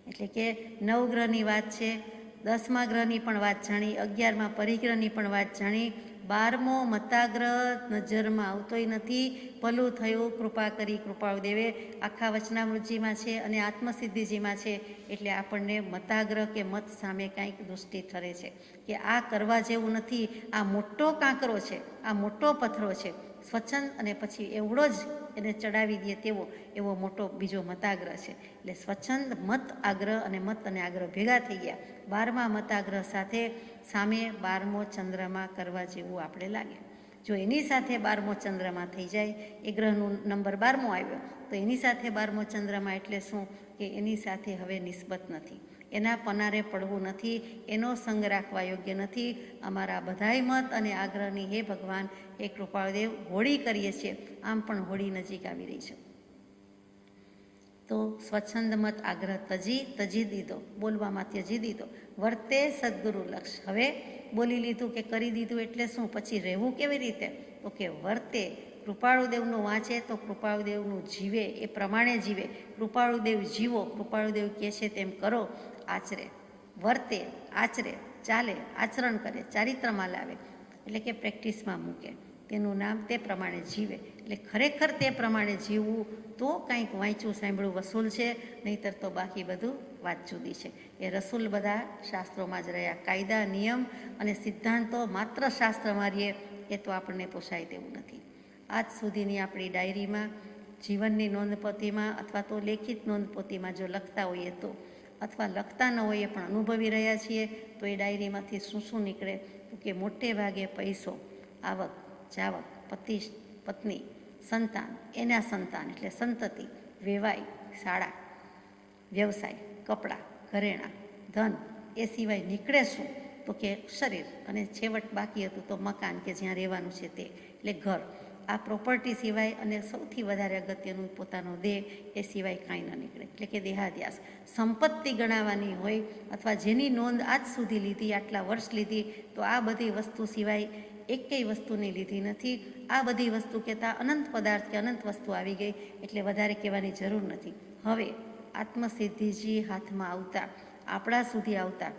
એટલે કે 9 ગ્રહની વાત છે, 10મા ગ્રહની પણ વાત જાણી, 11મા પરિગ્રહની પણ વાત જાણી, 12મો મતાગ્રહ નજરમાં આવતોય નથી. ભલું થયું, કૃપા કરી કૃપાળુ દેવે, આખા વચનામૃતજીમાં છે અને આત્મસિદ્ધિજીમાં છે. એટલે આપણને મતાગ્રહ કે મત સામે કાંઈક દૃષ્ટિ ઠરે છે કે આ કરવા જેવું નથી, આ મોટો કાંકરો છે, આ મોટો પથ્થરો છે. સ્વચ્છંદ અને પછી એવડો જ એને ચડાવી દે તેવો એવો મોટો બીજો મતાગ્રહ છે. એટલે સ્વચ્છંદ, મત આગ્રહ અને મત અને આગ્રહ ભેગા થઈ ગયા. 12મા મતાગ્રહ સાથે સામે 12મો ચંદ્રમાં કરવા જેવું આપણે લાગે. જો એની સાથે 12મો ચંદ્રમાં થઈ જાય, એ ગ્રહનું નંબર 12મો આવ્યો, તો એની સાથે 12મો ચંદ્રમાં એટલે શું કે એની સાથે હવે નિસ્બત નથી, એના પનારે પડવું નથી, એનો સંગ રાખવા યોગ્ય નથી. અમારા બધાય મત અને આગ્રહની હે ભગવાન, હે કૃપાળુદેવ, હોળી કરીએ છીએ, આમ પણ હોળી નજીક આવી રહી છે. તો સ્વચ્છંદ મત આગ્રહ તજી દીધો, બોલવામાં ત્યજી દીધો. વર્તે સદગુરુ લક્ષ. હવે બોલી લીધું કે કરી દીધું એટલે શું, પછી રહેવું કેવી રીતે, તો કે વર્તે. કૃપાળુદેવનું વાંચે તો કૃપાળુદેવનું જીવે, એ પ્રમાણે જીવે. કૃપાળુદેવ જીવો, કૃપાળુદેવ કહે છે તેમ કરો, આચરે. વર્તે, આચરે, ચાલે, આચરણ કરે, ચારિત્રમાં લાવે, એટલે કે પ્રેક્ટિસમાં મૂકે. તેનું નામ તે પ્રમાણે જીવે. એટલે ખરેખર તે પ્રમાણે જીવવું તો કંઈક વાંચ્યું સાંભળ્યું વસૂલ છે, નહીંતર તો બાકી બધું વાત જુદી છે. એ રસૂલ બધા શાસ્ત્રોમાં જ રહ્યા. કાયદા, નિયમ અને સિદ્ધાંતો માત્ર શાસ્ત્રમાં રહીએ એ તો આપણને પોસાય તેવું નથી. આજ સુધીની આપણી ડાયરીમાં, જીવનની નોંધપોથીમાં અથવા તો લેખિત નોંધપોથીમાં જો લખતા હોઈએ તો, અથવા લખતા ન હોઈએ પણ અનુભવી રહ્યા છીએ, તો એ ડાયરીમાંથી શું નીકળે તો કે મોટે ભાગે પૈસો, આવક, જાવક, પતિ, પત્ની, સંતાન, એના સંતાન એટલે સંતતિ, વેવાય, શાળા, વ્યવસાય, કપડાં, ઘરેણાં, ધન, એ સિવાય નીકળે શું તો કે શરીર, અને છેવટ બાકી હતું તો મકાન કે જ્યાં રહેવાનું છે તે, એટલે ઘર. આ પ્રોપર્ટી સિવાય અને સૌથી વધારે અગત્યનું પોતાનો દેહ, એ સિવાય કાંઈ ન નીકળે, એટલે કે દેહાદ્યાસ. સંપત્તિ ગણાવવાની હોય અથવા જેની નોંધ આજ સુધી લીધી, આટલા વર્ષ લીધી, તો આ બધી વસ્તુ સિવાય એકેય વસ્તુની લીધી નથી. આ બધી વસ્તુ કહેતા અનંત પદાર્થ કે અનંત વસ્તુ આવી ગઈ, એટલે વધારે કહેવાની જરૂર નથી. હવે આત્મસિદ્ધિજી હાથમાં આવતા, આપણા સુધી આવતા,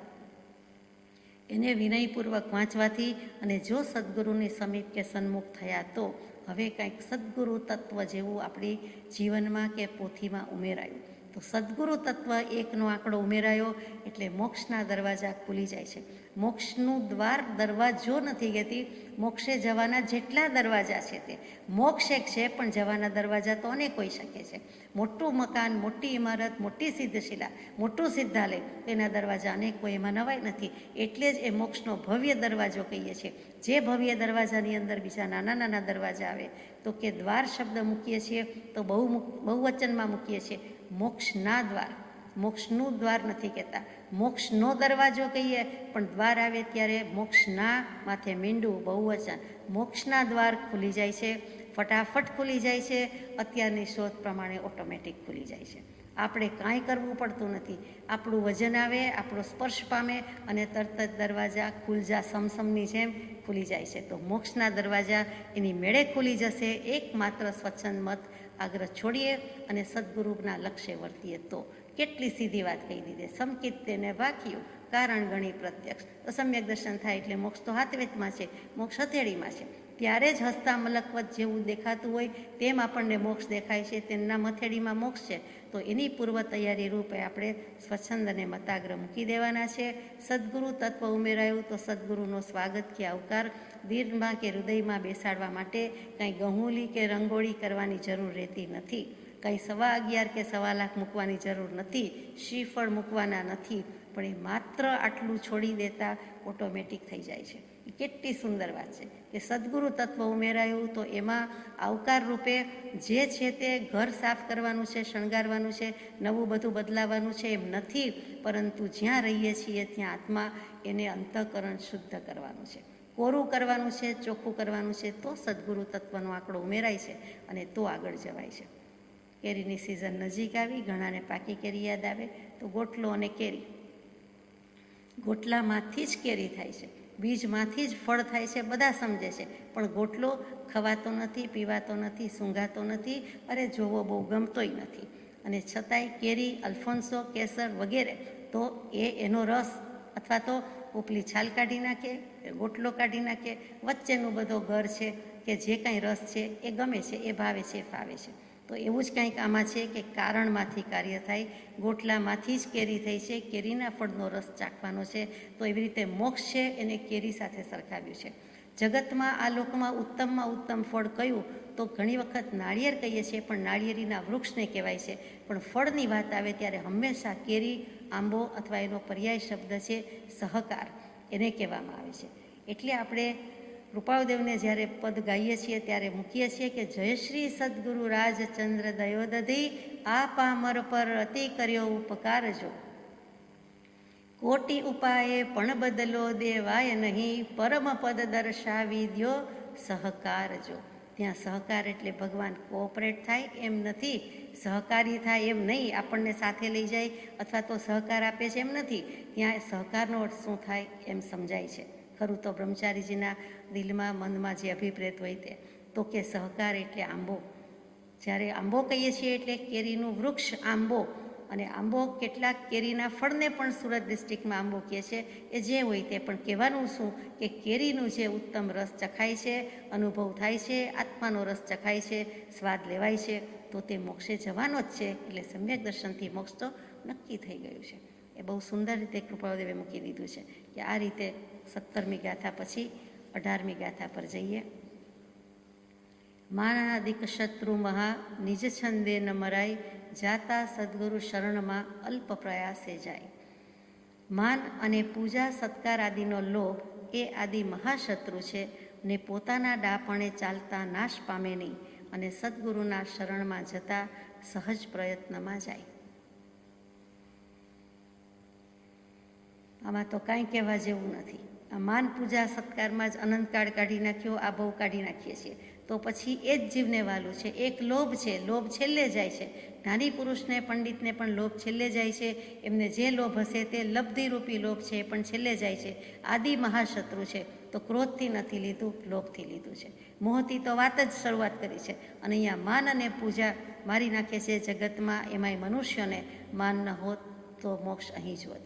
એને વિનયપૂર્વક વાંચવાથી અને જો સદગુરુની સમીપ કે સન્મુખ થયા તો હવે કંઈક સદગુરુ તત્વ જેવું આપણી જીવનમાં કે પોથીમાં ઉમેરાયું. તો સદગુરુ તત્વ એકનો આંકડો ઉમેરાયો એટલે મોક્ષના દરવાજા ખુલી જાય છે. મોક્ષનું દ્વાર દરવાજો નથી કહેતી, મોક્ષે જવાના જેટલા દરવાજા છે તે. મોક્ષ એક છે, પણ જવાના દરવાજા તો અનેક હોઈ શકે છે. મોટું મકાન, મોટી ઇમારત, મોટી સિદ્ધશિલા, મોટું સિદ્ધાલય, તેના દરવાજા અનેક હોય, એમાં નવાઈ નથી. એટલે જ એ મોક્ષનો ભવ્ય દરવાજો કહીએ છીએ. જે ભવ્ય દરવાજાની અંદર બીજા નાના નાના દરવાજા આવે, તો કે દ્વાર શબ્દ મૂકીએ છીએ તો બહુવચનમાં મૂકીએ છીએ. મોક્ષના દ્વાર, મોક્ષનું દ્વાર નથી કહેતા. મોક્ષનો દરવાજો કહીએ, પણ દ્વાર આવે ત્યારે મોક્ષના માથે મીંડું બહુવચન. મોક્ષના દ્વાર ખુલી જાય છે, ફટાફટ ખુલી જાય છે. અત્યારની શોધ પ્રમાણે ઓટોમેટિક ખુલી જાય છે. આપણે કાંઈ કરવું પડતું નથી. આપણું વજન આવે, આપણો સ્પર્શ પામે અને તરત જ દરવાજા ખુલજા સમસમની જેમ ખુલી જાય છે. તો મોક્ષના દરવાજા એની મેળે ખુલી જશે, એકમાત્ર સ્વચ્છંદ મત આગ્રહ છોડીએ અને સદગુરુના લક્ષ્ય વર્તીએ તો. કેટલી સીધી વાત કહી દીધી. સમકિત તેને ભાખ્યું, કારણ ગણી પ્રત્યક્ષ. તો સમ્યક દર્શન થાય એટલે મોક્ષ તો હાથવેતમાં છે, મોક્ષ હથેળીમાં છે. ત્યારે જ હસ્તા મલકવત જેવું દેખાતું હોય તેમ આપણને મોક્ષ દેખાય છે, તેમના હથેળીમાં મોક્ષ છે. તો એની પૂર્વ તૈયારી રૂપે આપણે સ્વચ્છંદ અને મતાગ્રહ મૂકી દેવાના છે. સદગુરુ તત્વ ઉમેરાયું તો સદગુરુનો સ્વાગત કે આવકાર દિલમાં કે હૃદયમાં બેસાડવા માટે કંઈ ગહુલી કે રંગોળી કરવાની જરૂર રહેતી નથી. કંઈ 11.25 કે 1.25 લાખ મૂકવાની જરૂર નથી. શ્રીફળ મૂકવાના નથી. પણ એ માત્ર આટલું છોડી દેતા ઓટોમેટિક થઈ જાય છે. એ કેટલી સુંદર વાત છે કે સદગુરુ તત્વ ઉમેરાયું તો એમાં આવકાર રૂપે જે છે તે ઘર સાફ કરવાનું છે, શણગારવાનું છે, નવું બધું બદલાવાનું છે એમ નથી, પરંતુ જ્યાં રહીએ છીએ ત્યાં આત્મા, એને અંતઃકરણ શુદ્ધ કરવાનું છે, કોરું કરવાનું છે, ચોખ્ખું કરવાનું છે. તો સદગુરુ તત્વનો આંકડો ઉમેરાય છે અને તો આગળ જવાય છે. કેરીની સિઝન નજીક આવી, ઘણાને પાકી કેરી યાદ આવે તો ગોટલો અને કેરી. ગોટલામાંથી જ કેરી થાય છે, બીજમાંથી જ ફળ થાય છે, બધા સમજે છે. પણ ગોટલો ખવાતો નથી, પીવાતો નથી, સૂંઘાતો નથી, અરે જોવો બહુ ગમતોય નથી. અને છતાંય કેરી, અલ્ફોન્સો, કેસર વગેરે, તો એનો રસ અથવા તો ઉપલી છાલ કાઢી નાખે, ગોટલો કાઢી નાખે, વચ્ચેનું બધો ઘર છે કે જે કાંઈ રસ છે એ ગમે છે, એ ભાવે છે, એ ફાવે છે. તો એવું જ કંઈક આમાં છે કે કારણમાંથી કાર્ય થાય. ગોટલામાંથી જ કેરી થઈ છે, કેરીના ફળનો રસ ચાખવાનો છે. તો એવી રીતે મોક્ષ છે એને કેરી સાથે સરખાવ્યું છે. જગતમાં આ લોકમાં ઉત્તમમાં ઉત્તમ ફળ કયું, તો ઘણી વખત નાળિયેર કહીએ છીએ, પણ નાળિયેરીના વૃક્ષને કહેવાય છે. પણ ફળની વાત આવે ત્યારે હંમેશા કેરી, આંબો અથવા એનો પર્યાય શબ્દ છે સહકાર, એને કહેવામાં આવે છે. એટલે આપણે કૃપાળદેવને જ્યારે પદ ગાઈએ છીએ ત્યારે મૂકીએ છીએ કે જય શ્રી સદગુરુ રાજચંદ્ર દયોદધી, આ પામર પર અતિ કર્યો ઉપકાર જો. કોટી ઉપાયે પણ બદલો દેવાય નહીં, પરમ પદ દર્શાવી દ્યો સહકાર જો. ત્યાં સહકાર એટલે ભગવાન કોઓપરેટ થાય એમ નથી, સહકારી થાય એમ નહીં, આપણને સાથે લઈ જાય અથવા તો સહકાર આપે છે એમ નથી. ત્યાં સહકારનો અર્થ શું થાય એમ સમજાય છે. ખરું તો બ્રહ્મચારીજીના દિલમાં, મનમાં જે અભિપ્રેત હોય તે, તો કે સહકાર એટલે આંબો. જ્યારે આંબો કહીએ છીએ એટલે કેરીનું વૃક્ષ આંબો, અને આંબો કેટલાક કેરીના ફળને પણ સુરત ડિસ્ટ્રિક્ટમાં આંબો કહે છે. એ જે હોય તે, પણ કહેવાનું શું કે કેરીનું જે ઉત્તમ રસ ચખાય છે, અનુભવ થાય છે, આત્માનો રસ ચખાય છે, સ્વાદ લેવાય છે, તો તે મોક્ષે જવાનો જ છે. એટલે સમ્યક દર્શનથી મોક્ષ તો નક્કી થઈ ગયું છે. એ બહુ સુંદર રીતે કૃપાળદેવે મૂકી દીધું છે કે આ રીતે 17મી ગાથા પછી 18મી ગાથા પર જઈએ. માનાદિક શત્રુ મહા નિજ છંદે ન મરાય, જાતા સદગુરુ શરણમાં અલ્પ પ્રયાસે જાય. માન અને પૂજા સત્કાર આદિનો લોભ એ આદિ મહાશત્રુ છે ને પોતાના ડાપણે ચાલતા નાશ પામે નહીં અને સદગુરુના શરણમાં જતા સહજ પ્રયત્નમાં જાય. આમાં તો કાંઈ કહેવા જેવું નથી. આ માન પૂજા સત્કારમાં જ અનંતકાળ કાઢી નાખ્યો, આ ભવ કાઢી નાખીએ છીએ. તો પછી એ જ જીવને વાલું છે. એક લોભ છે, લોભ છેલ્લે જાય છે. જ્ઞાની પુરુષને, પંડિતને પણ લોભ છેલ્લે જાય છે. એમને જે લોભ હશે તે લબ્ધિરૂપી લોભ છે, પણ છેલ્લે જાય છે. આદિ મહાશત્રુ છે. તો ક્રોધથી નથી લીધું, લોભથી લીધું છે. મોહથી તો વાત જ શરૂઆત કરી છે. અને અહીંયા માન અને પૂજા મારી નાખે છે જગતમાં. એમાંય મનુષ્યોને માન ન હોત તો મોક્ષ અહીં જ હોત.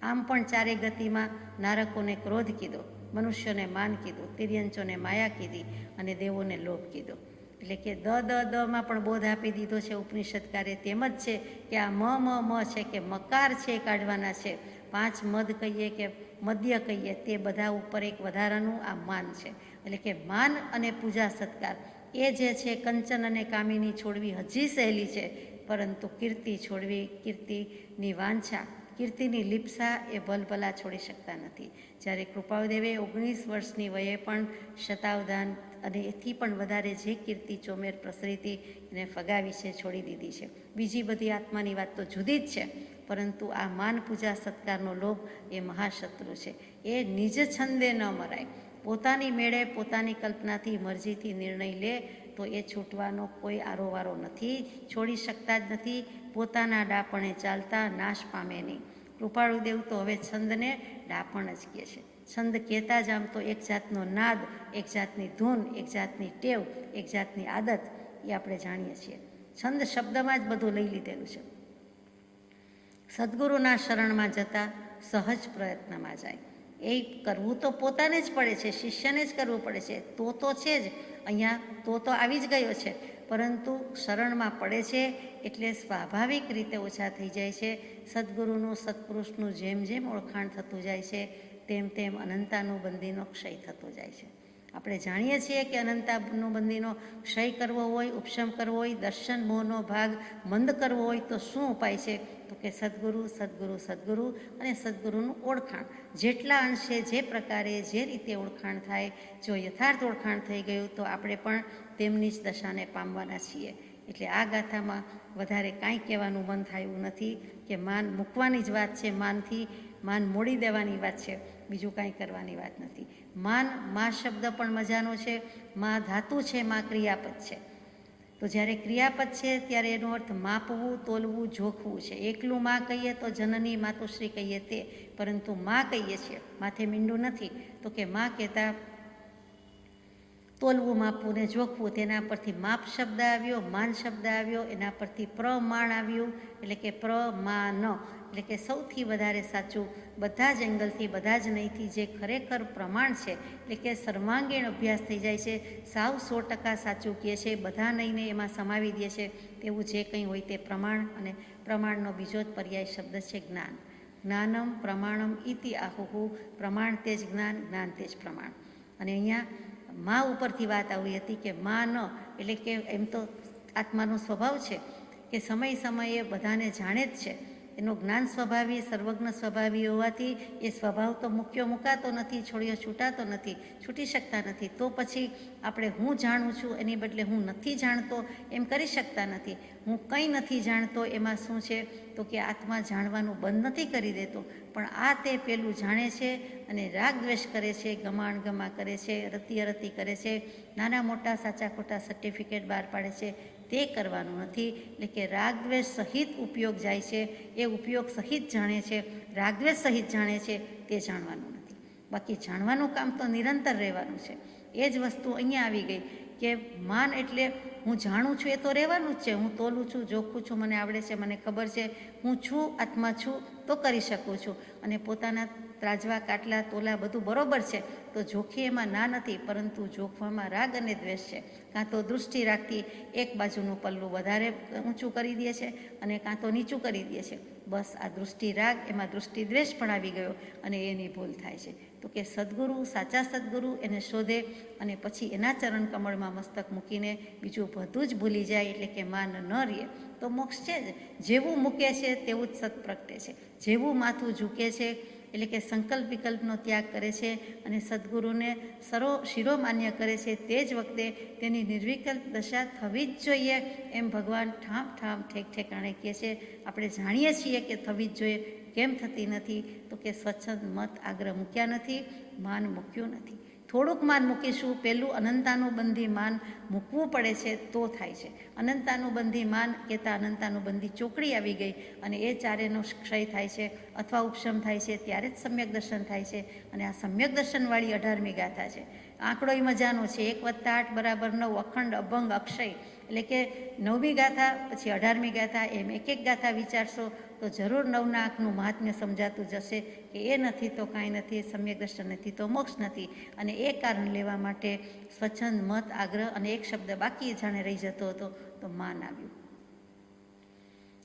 આમ પણ ચારે ગતિમાં નારકોને ક્રોધ કીધો, મનુષ્યોને માન કીધું, તિર્યંચોને માયા કીધી અને દેવોને લોભ કીધો. એટલે કે દમાં પણ બોધ આપી દીધો છે ઉપનિષદકારે. તેમ જ છે કે આ મ છે કે મકાર છે એ કાઢવાના છે. 5 મદ કહીએ કે મદ્ય કહીએ, તે બધા ઉપર એક વધારાનું આ માન છે. એટલે કે માન અને પૂજા સત્કાર એ જે છે કંચન અને કામિની છોડવી હજી સહેલી છે, પરંતુ કીર્તિ છોડવી, કીર્તિની વાંછા, કીર્તિની લિપ્સા એ ભલભલા છોડી શકતા નથી. જ્યારે કૃપાળદેવે 19 વર્ષની વયે પણ શતાવધાન અને એથી પણ વધારે જે કીર્તિ ચોમેર પ્રસરી હતી એને ફગાવી છે, છોડી દીધી છે. બીજી બધી આત્માની વાત તો જુદી જ છે, પરંતુ આ માન પૂજા સત્કારનો લોભ એ મહાશત્રુ છે. એ નિજ છંદે ન મરાય. પોતાની મેળે, પોતાની કલ્પનાથી, મરજીથી નિર્ણય લે તો એ છૂટવાનો કોઈ આરોવારો નથી, છોડી શકતા જ નથી. પોતાના ડાપણે ચાલતા નાશ પામે નહીં. કૃપાળુદેવ તો હવે છંદને ડાપણ જ કહે છે. છંદ કહેતા જ આમ તો એક જાતનો નાદ, એક જાતની ધૂન, એક જાતની ટેવ, એક જાતની આદત એ આપણે જાણીએ છીએ. છંદ શબ્દમાં જ બધું લઈ લીધેલું છે. સદગુરુના શરણમાં જતા સહજ પ્રયત્નમાં જાય. એ કરવું તો પોતાને જ પડે છે, શિષ્યને જ કરવું પડે છે. તો છે જ અહીંયા, તો આવી જ ગયો છે, પરંતુ શરણમાં પડે છે એટલે સ્વાભાવિક રીતે ઓછા થઈ જાય છે. સદગુરુનું, સત્પુરુષનું જેમ જેમ ઓળખાણ થતું જાય છે તેમ તેમ અનંતાનું બંદીનો ક્ષય થતો જાય છે. આપણે જાણીએ છીએ કે અનંતાનું બંદીનો ક્ષય કરવો હોય, ઉપશમ કરવો હોય, દર્શન મોહનો ભાગ મંદ કરવો હોય તો શું ઉપાય છે? તો કે સદગુરુ, સદગુરુ, સદગુરુ અને સદગુરુનું ઓળખાણ. જેટલા અંશે, જે પ્રકારે, જે રીતે ઓળખાણ થાય, જો યથાર્થ ઓળખાણ થઈ ગયું તો આપણે પણ તેમની જ દશાને પામવાના છીએ. એટલે આ ગાથામાં વધારે કાંઈ કહેવાનું મન થાય એવું નથી કે માન મૂકવાની જ વાત છે, માન મોડી દેવાની વાત છે, બીજું કાંઈ કરવાની વાત નથી. મા શબ્દ પણ મજાનો છે. મા ધાતુ છે, મા ક્રિયાપદ છે. તો જ્યારે ક્રિયાપદ છે ત્યારે એનો અર્થ માપવું, તોલવું, જોખવું છે. એકલું મા કહીએ તો જનની, માતુશ્રી કહીએ તે, પરંતુ મા કહીએ છીએ, માથે મીંડું નથી. તો કે મા કહેતા તોલવું, માપવું ને જોખવું, તેના પરથી માપ શબ્દ આવ્યો, માન શબ્દ આવ્યો, એના પરથી પ્રમાણ આવ્યું. એટલે કે પ્રમાન, એટલે કે સૌથી વધારે સાચું, બધા જ એંગલથી, બધા જ નહીંથી જે ખરેખર પ્રમાણ છે, એટલે કે સર્વાંગીણ અભ્યાસ થઈ જાય છે, સાવ 100% સાચું કહે છે, બધા નહીંને એમાં સમાવી દે છે તેવું જે કંઈ હોય તે પ્રમાણ. અને પ્રમાણનો બીજો જ પર્યાય શબ્દ છે જ્ઞાન. જ્ઞાનમ પ્રમાણમ ઇતિ આહુહુ. પ્રમાણ તે જ જ્ઞાન, જ્ઞાન તે જ પ્રમાણ. અને અહીંયા મા ઉપરથી વાત આવી હતી કે મા ન, એટલે કે એમ તો આત્માનો સ્વભાવ છે કે સમયે બધાને જાણે જ છે. એનો જ્ઞાન સ્વભાવી, સર્વજ્ઞ સ્વભાવી હોવાથી એ સ્વભાવ તો મુકાતો નથી, છોડીઓ છૂટાતો નથી, છૂટી શકતા નથી. તો પછી આપણે હું જાણું છું એની બદલે હું નથી જાણતો એમ કરી શકતા નથી. હું કંઈ નથી જાણતો એમાં શું છે? તો કે આત્મા જાણવાનું બંધ નથી કરી દેતો, પણ આ તે પેલું જાણે છે અને રાગ દ્વેષ કરે છે, ગમાણ ગમા કરે છે, રતિ અરતિ કરે છે, નાના મોટા સાચા ખોટા સર્ટિફિકેટ બહાર પાડે છે, તે કરવાનું નથી. એટલે કે રાગદ્વેષ સહિત ઉપયોગ જાય છે, એ ઉપયોગ સહિત જાણે છે, રાગદ્વેષ સહિત જાણે છે, તે જાણવાનું નથી. બાકી જાણવાનું કામ તો નિરંતર રહેવાનું છે. એ જ વસ્તુ અહીંયા આવી ગઈ કે માન એટલે હું જાણું છું એ તો રહેવાનું જ છે. હું તોલું છું, જોખું છું, મને આવડે છે, મને ખબર છે, હું છું, આત્મા છું તો કરી શકું છું. અને પોતાના ત્રાજવા, કાટલા, તોલા બધું બરોબર છે તો જોખી એમાં ના નથી, પરંતુ જોખવામાં રાગ અને દ્વેષ છે. કાં તો દૃષ્ટિ રાખતી એક બાજુનું પલ્લું વધારે ઊંચું કરી દે છે અને કાં તો નીચું કરી દે છે. બસ આ દૃષ્ટિ રાગ, એમાં દૃષ્ટિ દ્વેષ પણ આવી ગયો અને એની ભૂલ થાય છે. તો કે સદગુરુ, સાચા સદગુરુ એને શોધે અને પછી એના ચરણ કમળમાં મસ્તક મૂકીને બીજું બધું જ ભૂલી જાય, એટલે કે માન ન રહે તો મોક્ષ છે જ. જેવું મૂકે છે તેવું જ સત પ્રગટે છે. જેવું માથું ઝૂકે છે, એટલે કે સંકલ્પ વિકલ્પનો ત્યાગ કરે છે અને સદગુરુને શિરોમાન્ય કરે છે, તે જ વખતે તેની નિર્વિકલ્પ દશા થવી જ જોઈએ એમ ભગવાન ઠામ ઠેક ઠેકાણે કહે છે. આપણે જાણીએ છીએ કે થવી જ જોઈએ, કેમ થતી નથી? તો કે સ્વચ્છંદ મત આગ્રહ મૂક્યા નથી, માન મૂક્યું નથી. થોડુંક માન મૂકીશું, પહેલું અનંતાનુબંધી માન મૂકવું પડે છે તો થાય છે. અનંતાનુબંધી માન કહેતા અનંતાનુબંધી ચોકડી આવી ગઈ અને એ ચારેનો ક્ષય થાય છે અથવા ઉપશમ થાય છે, ત્યારે જ સમ્યક દર્શન થાય છે. અને આ સમ્યક દર્શનવાળી 18મી ગાથા છે. આંકડો એ મજાનો છે, 1 + 8 = 9, અખંડ, અભંગ, અક્ષય. એટલે કે 9મી ગાથા પછી 18મી ગાથા, એમ એક એક ગાથા વિચારશો તો જરૂર 9ના આંકનું મહાત્મ્ય સમજાતું જશે કે એ નથી તો કાંઈ નથી, સમ્યક દર્શન નથી તો મોક્ષ નથી. અને એ કારણ લેવા માટે સ્વચ્છંદ મત આગ્રહ અને એક શબ્દ બાકી જાણે રહી જતો હતો તો માન આવ્યું.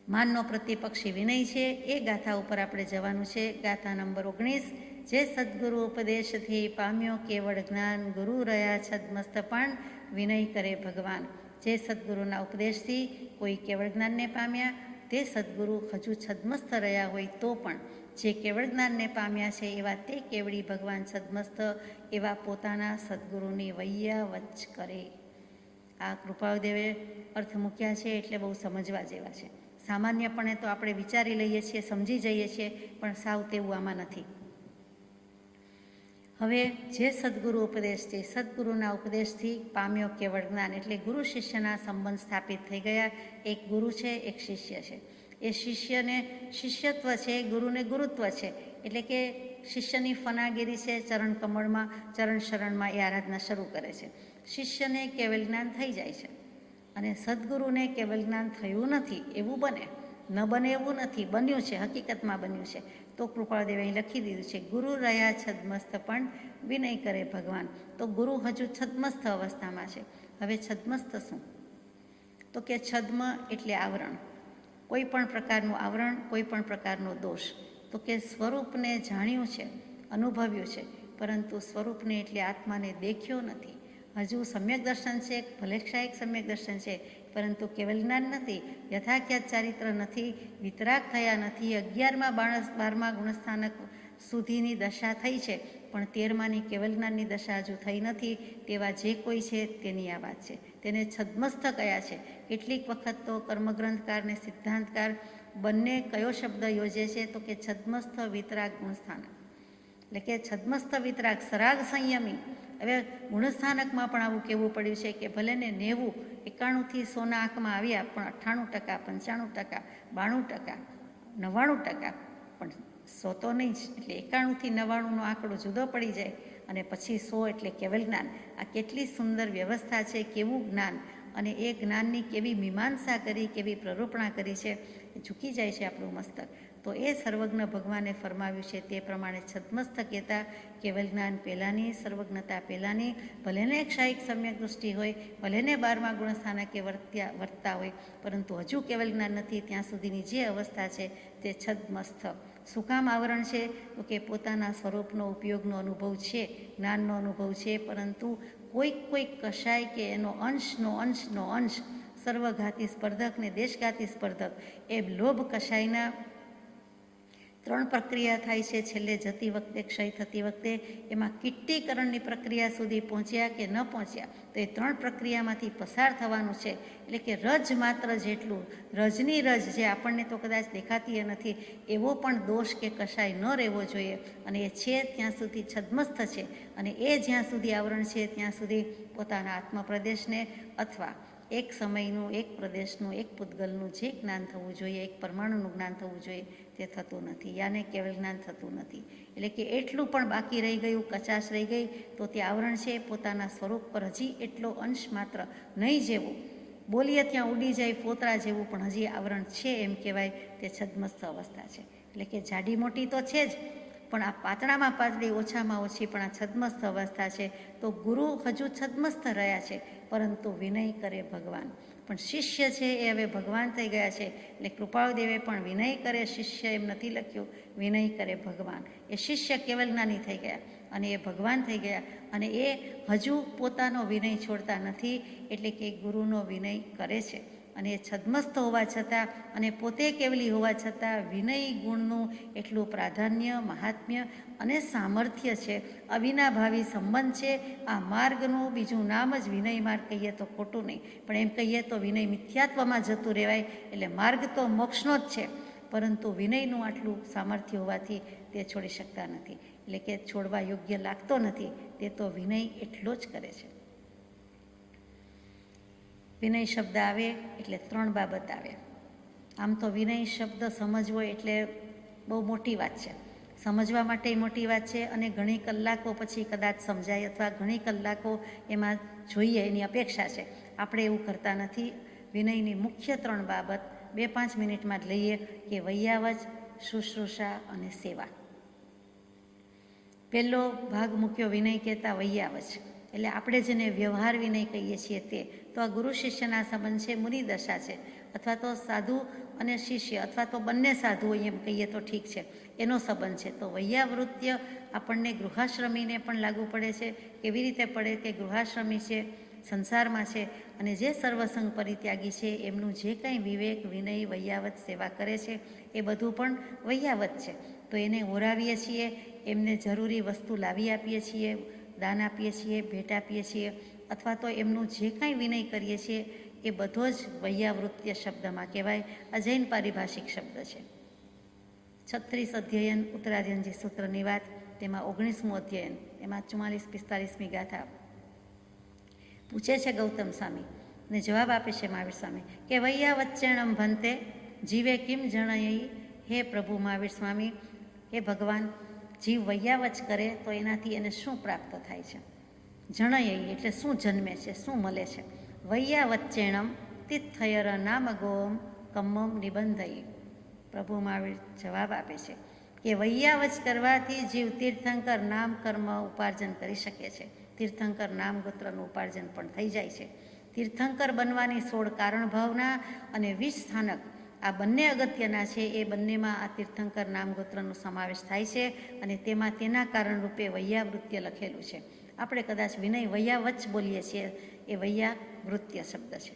માનનો પ્રતિપક્ષી વિનય છે. એ ગાથા ઉપર આપણે જવાનું છે. ગાથા નંબર 19. જે સદગુરુ ઉપદેશથી પામ્યો કેવળ જ્ઞાન, ગુરુ રહ્યા છદમસ્ત પણ વિનય કરે ભગવાન. જે સદગુરુના ઉપદેશથી કોઈ કેવળ જ્ઞાનને પામ્યા, તે સદગુરુ હજુ છદમસ્ત રહ્યા હોય તો પણ જે કેવળ જ્ઞાનને પામ્યા છે એવા તે કેવળી ભગવાન છદમસ્ત એવા પોતાના સદગુરુની વૈયા વચ કરે. આ કૃપાળુદેવે અર્થ મૂક્યા છે એટલે બહુ સમજવા જેવા છે. સામાન્યપણે તો આપણે વિચારી લઈએ છીએ, સમજી જઈએ છીએ, પણ સાવ તેવું આમાં નથી. હવે જે સદગુરુ ઉપદેશ છે, સદગુરુના ઉપદેશથી પામ્યો કેવળ જ્ઞાન, એટલે ગુરુ શિષ્યના સંબંધ સ્થાપિત થઈ ગયા. એક ગુરુ છે, એક શિષ્ય છે. એ શિષ્યને શિષ્યત્વ છે, ગુરુને ગુરુત્વ છે. એટલે કે શિષ્યની ફનાગીરી છે, ચરણ કમળમાં, ચરણ શરણમાં એ આરાધના શરૂ કરે છે. શિષ્યને કેવળ જ્ઞાન થઈ જાય છે અને સદગુરુને કેવળ જ્ઞાન થયું નથી એવું બને, ન બને એવું નથી, બન્યું છે, હકીકતમાં બન્યું છે. તો કૃપાળુદેવે અહીં લખી દીધું છે, ગુરુ રહ્યા છદમસ્ત પણ વિનય કરે ભગવાન. તો ગુરુ હજુ છદમસ્ત અવસ્થામાં છે. હવે છદમસ્ત શું? તો કે છદ્મ એટલે આવરણ, કોઈ પણ પ્રકારનું આવરણ, કોઈ પણ પ્રકારનો દોષ. તો કે સ્વરૂપને જાણ્યું છે, અનુભવ્યું છે, પરંતુ સ્વરૂપને એટલે આત્માને દેખ્યો નથી. હજુ સમ્યક દર્શન છે, ભલે ક્ષાયિક સમ્યક દર્શન છે, પરંતુ કેવલ જ્ઞાન નથી, યથાખ્યાત ચારિત્ર નથી, વિતરાગ થયા નથી. 11મા 12મા ગુણસ્થાનક સુધીની દશા થઈ છે, પણ 13માની કેવલ જ્ઞાનની દશા હજુ થઈ નથી. તેવા જે કોઈ છે તેની આ વાત છે. તેને છદમસ્ત કયા છે. કેટલીક વખત તો કર્મગ્રંથકાર ને સિદ્ધાંતકાર બંને કયો શબ્દ યોજે છે? તો કે છદમસ્ત વિતરાગ ગુણસ્થાનક. એટલે કે છદમસ્ત વિતરાગ, સરાગ સંયમી. હવે ગુણસ્થાનકમાં પણ આવું કહેવું પડ્યું છે કે ભલે ને 90, 91થી 100ના આંકમાં આવ્યા, પણ 98%, 95%, 92%, 99%, પણ 100 તો નહીં જ. એટલે 91થી 99નો આંકડો જુદો પડી જાય અને પછી 100 એટલે કેવલ જ્ઞાન. આ કેટલી સુંદર વ્યવસ્થા છે, કેવું જ્ઞાન, અને એ જ્ઞાનની કેવી મીમાંસા કરી, કેવી પ્રરૂપણા કરી છે, ઝૂકી જાય છે આપણું મસ્તક. તો એ સર્વજ્ઞ ભગવાને ફરમાવ્યું છે તે પ્રમાણે છદમસ્ત કહેતા કેવલ જ્ઞાન પહેલાંની, સર્વજ્ઞતા પહેલાંની. ભલેને ક્ષાયિક સમ્યક દૃષ્ટિ હોય, ભલેને 12મા ગુણસ્થાનકે વર્તતા હોય, પરંતુ હજુ કેવલ જ્ઞાન નથી. ત્યાં સુધીની જે અવસ્થા છે તે છદમસ્ત. શું કામ આવરણ છે? તો કે પોતાના સ્વરૂપનો ઉપયોગનો અનુભવ છે, જ્ઞાનનો અનુભવ છે, પરંતુ કોઈક કશાય કે એનો અંશ સર્વઘાતી સ્પર્ધક ને દેશઘાતી સ્પર્ધક, એ લોભ કશાયના 3 પ્રક્રિયા થાય છે છેલ્લે જતી વખતે, ક્ષય થતી વખતે. એમાં કિટ્ટીકરણની પ્રક્રિયા સુધી પહોંચ્યા કે ન પહોંચ્યા, તો એ 3 પ્રક્રિયામાંથી પસાર થવાનું છે. એટલે કે રજ માત્ર જેટલું, રજની રજ જે આપણને તો કદાચ દેખાતી નથી, એવો પણ દોષ કે કશાય ન રહેવો જોઈએ. અને એ છે ત્યાં સુધી છદમસ્ત છે, અને એ જ્યાં સુધી આવરણ છે ત્યાં સુધી પોતાના આત્મપ્રદેશને અથવા એક સમયનું, એક પ્રદેશનું, એક પૂતગલનું જે જ્ઞાન થવું જોઈએ, એક પરમાણુનું જ્ઞાન થવું જોઈએ, તે થતું નથી. યાને કેવલ જ્ઞાન થતું નથી. એટલે કે એટલું પણ બાકી રહી ગયું, કચાશ રહી ગઈ, તો તે આવરણ છે. પોતાના સ્વરૂપ પર હજી એટલો અંશ માત્ર નહીં જેવું, બોલીએ ત્યાં ઉડી જાય ફોતરા જેવું, પણ હજી આવરણ છે એમ કહેવાય. તે છદમસ્ત અવસ્થા છે. એટલે કે જાડી મોટી તો છે જ, પણ આ પાતળામાં પાતળી, ઓછામાં ઓછી પણ આ છદમસ્ત અવસ્થા છે. તો ગુરુ હજુ છદમસ્ત રહ્યા છે, પરંતુ વિનય કરે ભગવાન. પણ શિષ્ય છે એ હવે ભગવાન થઈ ગયા છે. એટલે કૃપાળુદેવે પણ વિનય કરે શિષ્ય એમ નથી લખ્યું, વિનય કરે ભગવાન. એ શિષ્ય કેવલ જ્ઞાની થઈ ગયા અને એ ભગવાન થઈ ગયા, અને એ હજુ પોતાનો વિનય છોડતા નથી. એટલે કે ગુરુનો વિનય કરે છે, અને એ છદમસ્ત હોવા છતાં અને પોતે કેવલી હોવા છતાં વિનય ગુણનું એટલું પ્રાધાન્ય, મહાત્મ્ય અને સામર્થ્ય છે. અવિનાભાવી સંબંધ છે. આ માર્ગનું બીજું નામ જ વિનય માર્ગ કહીએ તો ખોટું નહીં, પણ એમ કહીએ તો વિનય મિથ્યાત્વમાં જતું રહેવાય. એટલે માર્ગ તો મોક્ષનો જ છે, પરંતુ વિનયનું આટલું સામર્થ્ય હોવાથી તે છોડી શકતા નથી. એટલે કે છોડવા યોગ્ય લાગતો નથી, તે તો વિનય એટલો જ કરે છે. વિનય શબ્દ આવે એટલે 3 બાબત આવે. આમ તો વિનય શબ્દ સમજવો એટલે બહુ મોટી વાત છે, સમજવા માટે મોટી વાત છે, અને ઘણી કલાકો પછી કદાચ સમજાય અથવા ઘણી કલાકો એમાં જોઈએ એની અપેક્ષા છે. આપણે એવું કરતા નથી. વિનયની મુખ્ય 3 બાબત 2-5 મિનિટમાં જ લઈએ કે વૈયાવચ, શુશ્રૂષા અને સેવા. પહેલો ભાગ મૂક્યો વિનય કહેતા વૈયાવચ, એટલે આપણે જેને વ્યવહાર વિનય કહીએ છીએ તે. તો આ ગુરુ શિષ્યના સંબંધ છે, મુનિદશા છે, અથવા તો સાધુ અને શિષ્ય, અથવા તો બંને સાધુઓ એમ કહીએ તો ઠીક છે, એનો સંબંધ છે. તો વૈયાવૃત્ય આપણને ગૃહાશ્રમીને પણ લાગુ પડે છે. કેવી રીતે પડે કે ગૃહાશ્રમી છે, સંસારમાં છે, અને જે સર્વસંગ પરિત્યાગી છે, એમનું જે કંઈ વિવેક, વિનય, વૈયાવત સેવા કરે છે એ બધું પણ વૈયાવત છે. તો એને ઓરાવીએ છીએ, એમને જરૂરી વસ્તુ લાવી આપીએ છીએ, દાન આપીએ છીએ, ભેટ આપીએ છીએ, અથવા તો એમનું જે કાંઈ વિનય કરીએ છીએ એ બધો જ વૈયાવૃત્ય શબ્દમાં કહેવાય. આ જૈન પારિભાષિક શબ્દ છે. 36 અધ્યયન ઉત્તરાર્યનજી સૂત્રની વાત, તેમાં 19મું અધ્યયન, એમાં 44-45મી ગાથા પૂછે છે ગૌતમ સ્વામી, અને જવાબ આપે છે મહાવીર સ્વામી કે વૈયાવચ્ચેણમ ભંતે જીવે કિમ જણયઈ. હે પ્રભુ મહાવીર સ્વામી, હે ભગવાન, જીવ વૈયાવચ કરે તો એનાથી એને શું પ્રાપ્ત થાય છે? જણયઈ એટલે શું જન્મે છે, શું મળે છે? વૈયાવચ્ચેણમ તિથયર નામગોમ કમ્મમ નિબંધઈ. પ્રભુ મહાવીર જવાબ આપે છે કે વૈયાવચ કરવાથી જીવ તીર્થંકર નામ કર્મ ઉપાર્જન કરી શકે છે. તીર્થંકર નામ ગોત્રનું ઉપાર્જન પણ થઈ જાય છે. તીર્થંકર બનવાની 16 કારણ ભાવના અને 20 સ્થાનક, આ બંને અગત્યના છે. એ બંનેમાં આ તીર્થંકર નામ ગોત્રનો સમાવેશ થાય છે, અને તેમાં તેના કારણરૂપે વૈયાવૃત્ય લખેલું છે. આપણે કદાચ વિનય વૈયાવચ બોલીએ છીએ, એ વૈયાવૃત્ય શબ્દ છે.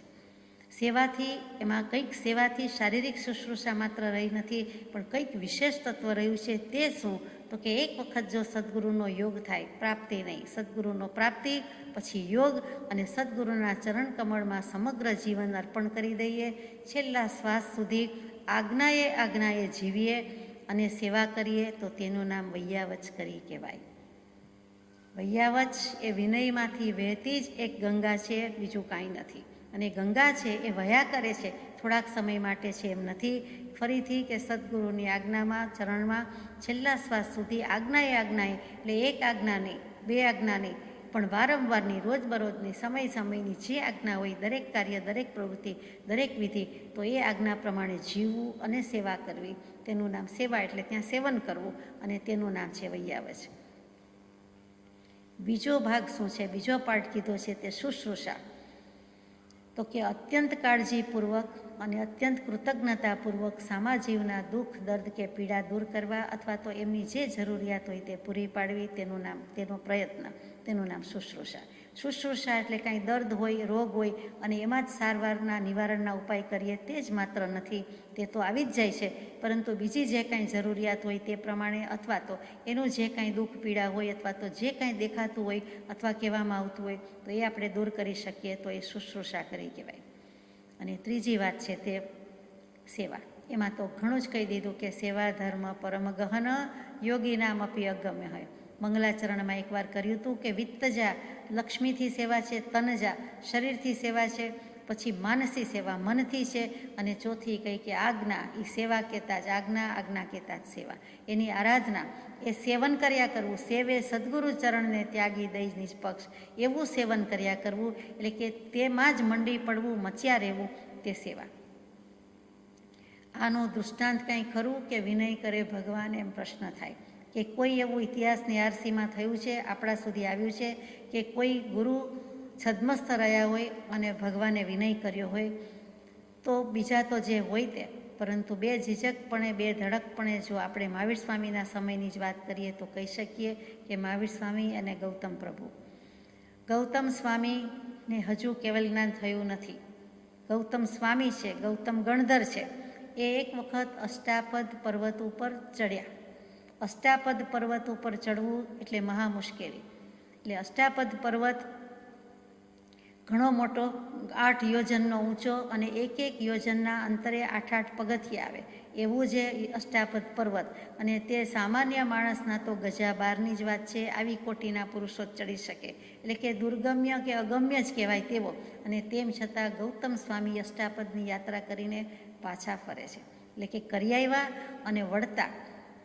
સેવાથી, એમાં કંઈક સેવાથી શારીરિક શુશ્રૂષા માત્ર રહી નથી, પણ કંઈક વિશેષ તત્વ રહ્યું છે. તે શું? તો કે એક વખત જો સદગુરુનો યોગ થાય, પ્રાપ્તિ નહીં, સદગુરુનો પ્રાપ્તિ, પછી યોગ, અને સદગુરુના ચરણ કમળમાં સમગ્ર જીવન અર્પણ કરી દઈએ, છેલ્લા શ્વાસ સુધી આજ્ઞાએ જીવીએ અને સેવા કરીએ, તો તેનું નામ વૈયાવચ કરી કહેવાય. વૈયાવચ એ વિનયમાંથી વહેતી જ એક ગંગા છે, બીજું કાંઈ નથી. અને ગંગા છે એ વહ્યા કરે છે, થોડાક સમય માટે છે એમ નથી. ફરીથી કે સદગુરુની આજ્ઞામાં, ચરણમાં છેલ્લા શ્વાસ સુધી આજ્ઞાએ એટલે એક આજ્ઞા નહીં, 2 આજ્ઞા નહીં, પણ વારંવારની, રોજબરોજની, સમયની જે આજ્ઞા હોય, દરેક કાર્ય, દરેક પ્રવૃત્તિ, દરેક વિધિ, તો એ આજ્ઞા પ્રમાણે જીવવું અને સેવા કરવી. તેનું નામ સેવા, એટલે ત્યાં સેવન કરવું, અને તેનું નામ છે વૈયાવચ. બીજો ભાગ શું છે? બીજો પાર્ટ કીધો છે તે શુશ્રૂષા. તો કે અત્યંત કાળજીપૂર્વક અને અત્યંત કૃતજ્ઞતાપૂર્વક સામા જીવના દુઃખ, દર્દ કે પીડા દૂર કરવા, અથવા તો એમની જે જરૂરિયાત હોય તે પૂરી પાડવી, તેનો પ્રયત્ન, તેનું નામ શુશ્રૂષા. શુશ્રૂષા એટલે કાંઈ દર્દ હોય, રોગ હોય, અને એમાં જ સારવારના, નિવારણના ઉપાય કરીએ, તે જ માત્ર નથી, તે તો આવી જ જાય છે. પરંતુ બીજી જે કાંઈ જરૂરિયાત હોય તે પ્રમાણે, અથવા તો એનું જે કાંઈ દુઃખ પીડા હોય, અથવા તો જે કાંઈ દેખાતું હોય અથવા કહેવામાં આવતું હોય, તો એ આપણે દૂર કરી શકીએ, તો એ શુશ્રૂષા કરી કહેવાય. અને ત્રીજી વાત છે તે સેવા. એમાં તો ઘણું જ કહી દીધું કે સેવા ધર્મ પરમ ગહન યોગીનામ અપી અગમ્ય હોય. મંગલાચરણમાં એકવાર કર્યું હતું કે વિત્તજા લક્ષ્મીથી સેવા છે, તનજા શરીરથી સેવા છે, પછી માનસી સેવા મનથી છે, અને ચોથી કહી કે આજ્ઞા, એ સેવા કહેતા જ આજ્ઞા કહેતા જ સેવા. એની આરાધના, એ સેવન કર્યા કરવું. સેવે સદગુરુ ચરણને ત્યાગી દઈ નિષ્પક્ષ, એવું સેવન કર્યા કરવું, એટલે કે તેમાં જ મંડી પડવું, મચ્યા રહેવું, તે સેવા. આનું દૃષ્ટાંત કંઈ ખરું કે વિનય કરે ભગવાન? એમ પ્રશ્ન થાય કે કોઈ એવું ઇતિહાસની આરસીમાં થયું છે, આપણા સુધી આવ્યું છે કે કોઈ ગુરુ છદ્મસ્થ રહ્યા હોય અને ભગવાને વિનય કર્યો હોય? તો બીજા તો જે હોય તે, પરંતુ બે ઝીઝકપણે, બે ધડકપણે જો આપણે મહાવીર સ્વામીના સમયની જ વાત કરીએ તો કહી શકીએ કે મહાવીર સ્વામી અને ગૌતમ પ્રભુ. ગૌતમ સ્વામીને હજુ કેવલ જ્ઞાન થયું નથી. ગૌતમ સ્વામી છે, ગૌતમ ગણધર છે, એ એક વખત અષ્ટાપદ પર્વત ઉપર ચડ્યા. અષ્ટાપદ પર્વત ઉપર ચડવું એટલે મહા મુશ્કેલી. એટલે અષ્ટાપદ પર્વત ઘણો મોટો 8 યોજનનો ઊંચો અને એક યોજનના અંતરે 8 પગથિયા આવે એવું જે અષ્ટાપદ પર્વત, અને તે સામાન્ય માણસના તો ગજા બારની જ વાત છે. આવી કોટીના પુરુષો ચડી શકે, એટલે કે દુર્ગમ્ય કે અગમ્ય જ કહેવાય તેવો. અને તેમ છતાં ગૌતમ સ્વામી અષ્ટાપદની યાત્રા કરીને પાછા ફરે છે. એટલે કે કરી આવ્યા અને વળતા